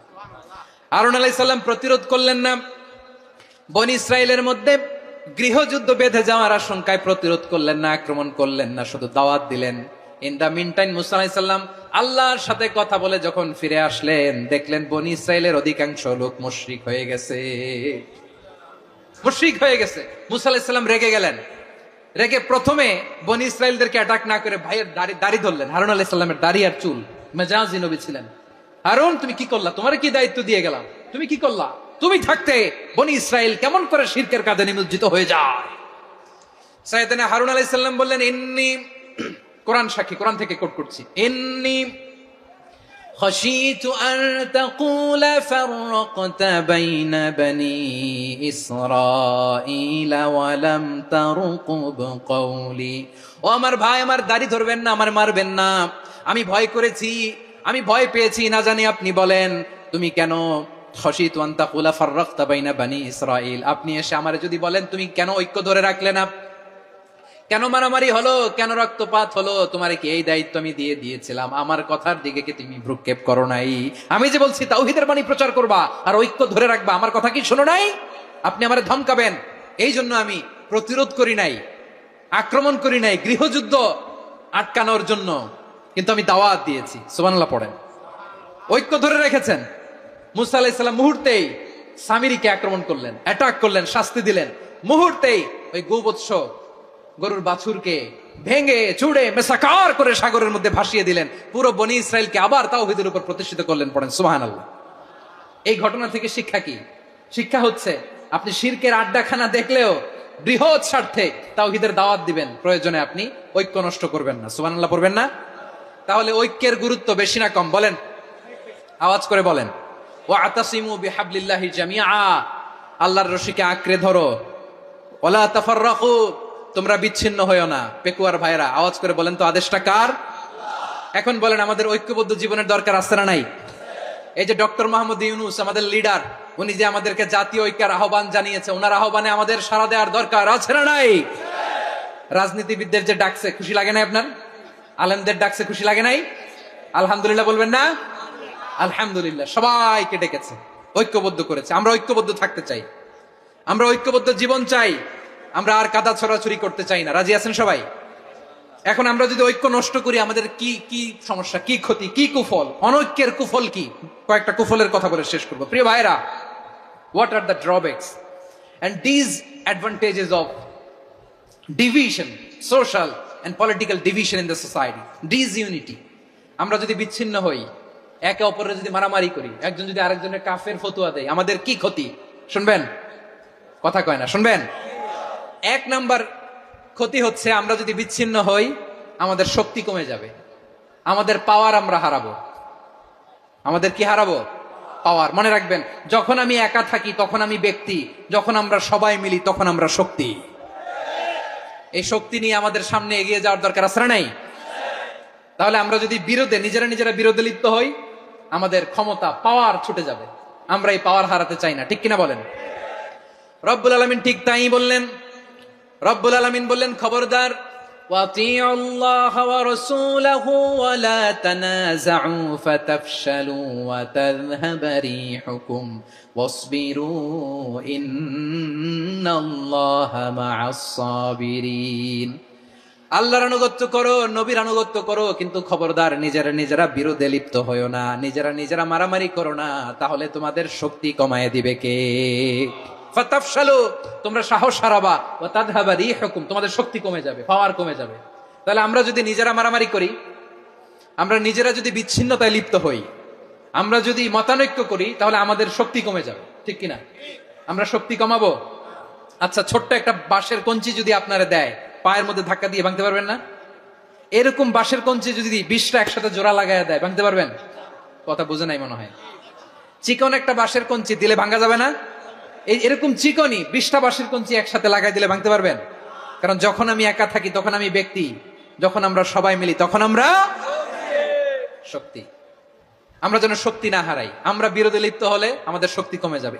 হারুন আলাইহিস সালাম প্রতিরোধ করলেন না। বনি ইসরাইলের মধ্যে গৃহযুদ্ধ বেঁধে যাওয়ার আশঙ্কায় প্রতিরোধ করলেন না, আক্রমণ করলেন না, শুধু দাওয়াত দিলেন। ইন দা মিন টাইম মুসা আলাইহিস সালাম আল্লাহর সাথে কথা বলে যখন ফিরে আসলেন, দেখলেন বনি ইসরাইলের অধিকাংশ লোক মুশরিক হয়ে গেছে। মুশরিক হয়ে গেছে। মুসা আলাইহিস সালাম রেগে গেলেন। রেগে প্রথমে বনি ইসরাইলদেরকে অ্যাটাক না করে ভাইয়ের দাড়ি ধরলেন। হারুন আলাইহিস সালামের দাড়ি আর চুল। মেজাজি নবী ছিলেন। হারুন, তুমি কি করলা? তোমার কি দায়িত্ব দিয়ে গেলাম, তুমি কি করলা? তুমি থাকতে বনি ইসরাইল কেমন করে শিরকের কাজে নিমজ্জিত হয়ে যায়? সাইয়েদনা হারুন আলাইহিস সালাম বললেন, ইন্নী, কোরআন সাক্ষী, কোরআন থেকে কোট করছি, ইন্নী خشيت أن تقول فرقت بين بني إسرائيل ولم ترقب قولي। ও আমার ভাই, আমার দাড়ি ধরবেন না, আমার মারবেন না। আমি ভয় করেছি, আমি ভয় পেয়েছি, না জানি আপনি বলেন তুমি কেন খশিতু আন তাকুলা ফাররাকতা বাইনা বানি ইসরাইল, আপনি এসে আমারে যদি বলেন তুমি কেন ঐক্য ধরে রাখলে না, কেন মারামারি হলো, কেন রক্তপাত হলো, তোমারে কি এই দায়িত্ব আমি দিয়ে দিয়েছিলাম? আমার কথার দিকে কি তুমি ভ্রুক্ষেপ করো নাই? আমি যে বলছি তাওহীদের বাণী প্রচার করবা আর ঐক্য ধরে রাখবা, আমার কথা কি শোনো নাই? আপনি আমারে ধমকাবেন, এই জন্য আমি প্রতিরোধ করি নাই, আক্রমণ করি নাই, গৃহযুদ্ধ আটকানোর জন্য কিন্তু আমি দাওয়াত দিয়েছি। সুবহানাল্লাহ পড়েন। ঐক্য ধরে রেখেছেন। মুসা আলাইহিস সালাম মুহূর্তেই সামিরীকে আক্রমণ করলেন, অ্যাটাক করলেন, শাস্তি দিলেন। মুহূর্তেই ওই গোবৎস গরুর বাছুরকে ভেঙে চুড়ে মেসাকার করে সাগরের মধ্যে ভাসিয়ে দিলেন। পুরো বনি ইসরায়েলকে আবার তাওহীদের উপর প্রতিষ্ঠিত করলেন। পড়েন সুবহানাল্লাহ। এই ঘটনা থেকে শিক্ষা কি? শিক্ষা হচ্ছে আপনি শিরকের আড্ডাখানা দেখলেও বৃহৎ স্বার্থে তাওহীদের দাওয়াত দিবেন, প্রয়োজনে আপনি ঐক্য নষ্ট করবেন না। সুবহানাল্লাহ পড়বেন না? তাহলে ঐক্যের গুরুত্ব বেশি না কম বলেন? আওয়াজ করে বলেন। ওয়াতাসিমু বিহাবলিল্লাহি জামিআ, আল্লাহর রশিকে আঁকড়ে ধরো। ওয়ালা তাফাররাকু, তোমরা বিচ্ছিন্ন হয়ো না। পেকুয়ার ভাইরা আওয়াজ করে বলেন তো আদেশটা কার? এখন বলেন আমাদের ঐক্যবদ্ধ জীবনের দরকার আছে না নাই? এই যে ডক্টর মোহাম্মদ ইউনূস আমাদের লিডার, উনি যে আমাদেরকে জাতীয় ঐক্যের আহ্বান জানিয়েছে, ওনার আহ্বানে আমাদের সাড়া দেওয়ার দরকার আছে না নাই? রাজনীতিবিদদের যে ডাকছে খুশি লাগে নাই আপনার? আলেমদের ডাকছে খুশি লাগে নাই? আলহামদুলিল্লাহ বলবেন না? আলহামদুলিল্লাহ, সবাইকে ডেকেছে, ঐক্যবদ্ধ করেছে। আমরা ঐক্যবদ্ধ থাকতে চাই, আমরা ঐক্যবদ্ধ জীবন চাই, আমরা আর কাদা ছড়াছড়ি করতে চাই না। রাজি আছেন সবাই? এখন আমরা যদি ঐক্য নষ্ট করি আমাদের কি কি সমস্যা, কি ক্ষতি, কি কুফল? অনৈক্যের কুফল কি? কয়েকটা কুফলের কথা বলে শেষ করবো। প্রিয় ভাইরা, what are the drawbacks and disadvantages of division, social and political division in the society? Disunity, আমরা যদি বিচ্ছিন্ন হই, একে অপরের যদি মারামারি করি, একজন যদি আরেকজনের কাফের ফতোয়া দেয়, আমাদের কি ক্ষতি? শুনবেন? কথা কয় না, শুনবেন? এক নাম্বার ক্ষতি হচ্ছে আমরা যদি বিচ্ছিন্ন হই আমাদের শক্তি কমে যাবে, আমাদের পাওয়ার আমরা হারাবো। আমাদের কি হারাবো? পাওয়ার। মনে রাখবেন, যখন আমি একা থাকি তখন আমি ব্যক্তি, যখন আমরা সবাই মিলি তখন আমরা শক্তি। এই শক্তি নিয়ে আমাদের সামনে এগিয়ে যাওয়ার দরকার আছে না নাই? তাহলে আমরা যদি বিরোধে নিজেরা বিরোধে লিপ্ত হই আমাদের ক্ষমতা, পাওয়ার ছুটে যাবে। আমরা এই পাওয়ার হারাতে চাই না, ঠিক কিনা বলেন? রব্বুল আলামিন ঠিক তাই বললেন। রব্বুল আলামিন বললেন, খবরদার, ওয়াতিউল্লাহ ওয়া রাসূলাহু ওয়া লা তানাযাউ ফাতাফশালু ওয়া তাযহাবা রিহুকুম ওয়াসবিরু ইন্নাল্লাহা মা'আস সাবিরিন। আল্লাহর আনুগত্য করো, নবীর আনুগত্য করো, কিন্তু খবরদার নিজেরা বিরোধে লিপ্ত হয়ো না, নিজেরা মারামারি করো না, তাহলে তোমাদের শক্তি কমায় দিবে কে? ফাতাফশালু, তোমরা সাহস হারাবা, ওয়া তাযহাবা রিহুকুম, তোমাদের শক্তি কমে যাবে, পাওয়ার কমে যাবে। তাহলে আমরা যদি নিজেরা মারামারি করি, আমরা নিজেরা যদি বিচ্ছিন্নতায় লিপ্ত হই, আমরা যদি মতানৈক্য করি, তাহলে আমাদের শক্তি কমে যাবে, ঠিক কিনা? আমরা শক্তি কমাবো। আচ্ছা, ছোট্ট একটা বাঁশের কঞ্চি যদি আপনারা দেয়, পায়ের মধ্যে ধাক্কা দিয়ে ভাঙতে পারবেন না? এরকম বাঁশের কঞ্চি যদি 20টা একসাথে জোড়া লাগায় দেয়, ভাঙতে পারবেন? কথা বুঝে নাই মনে হয়। চিকন একটা বাঁশের কঞ্চি দিলে ভাঙা যাবে না? এরকম চিকনি 20টা বাঁশের কঞ্চি একসাথে লাগাই দিলে ভাঙতে পারবেন? কারণ যখন আমি একা থাকি তখন আমি ব্যক্তি, যখন আমরা সবাই মিলি তখন আমরা শক্তি। আমরা যেন শক্তি না হারাই। আমরা বিরোধে লিপ্ত হলে আমাদের শক্তি কমে যাবে।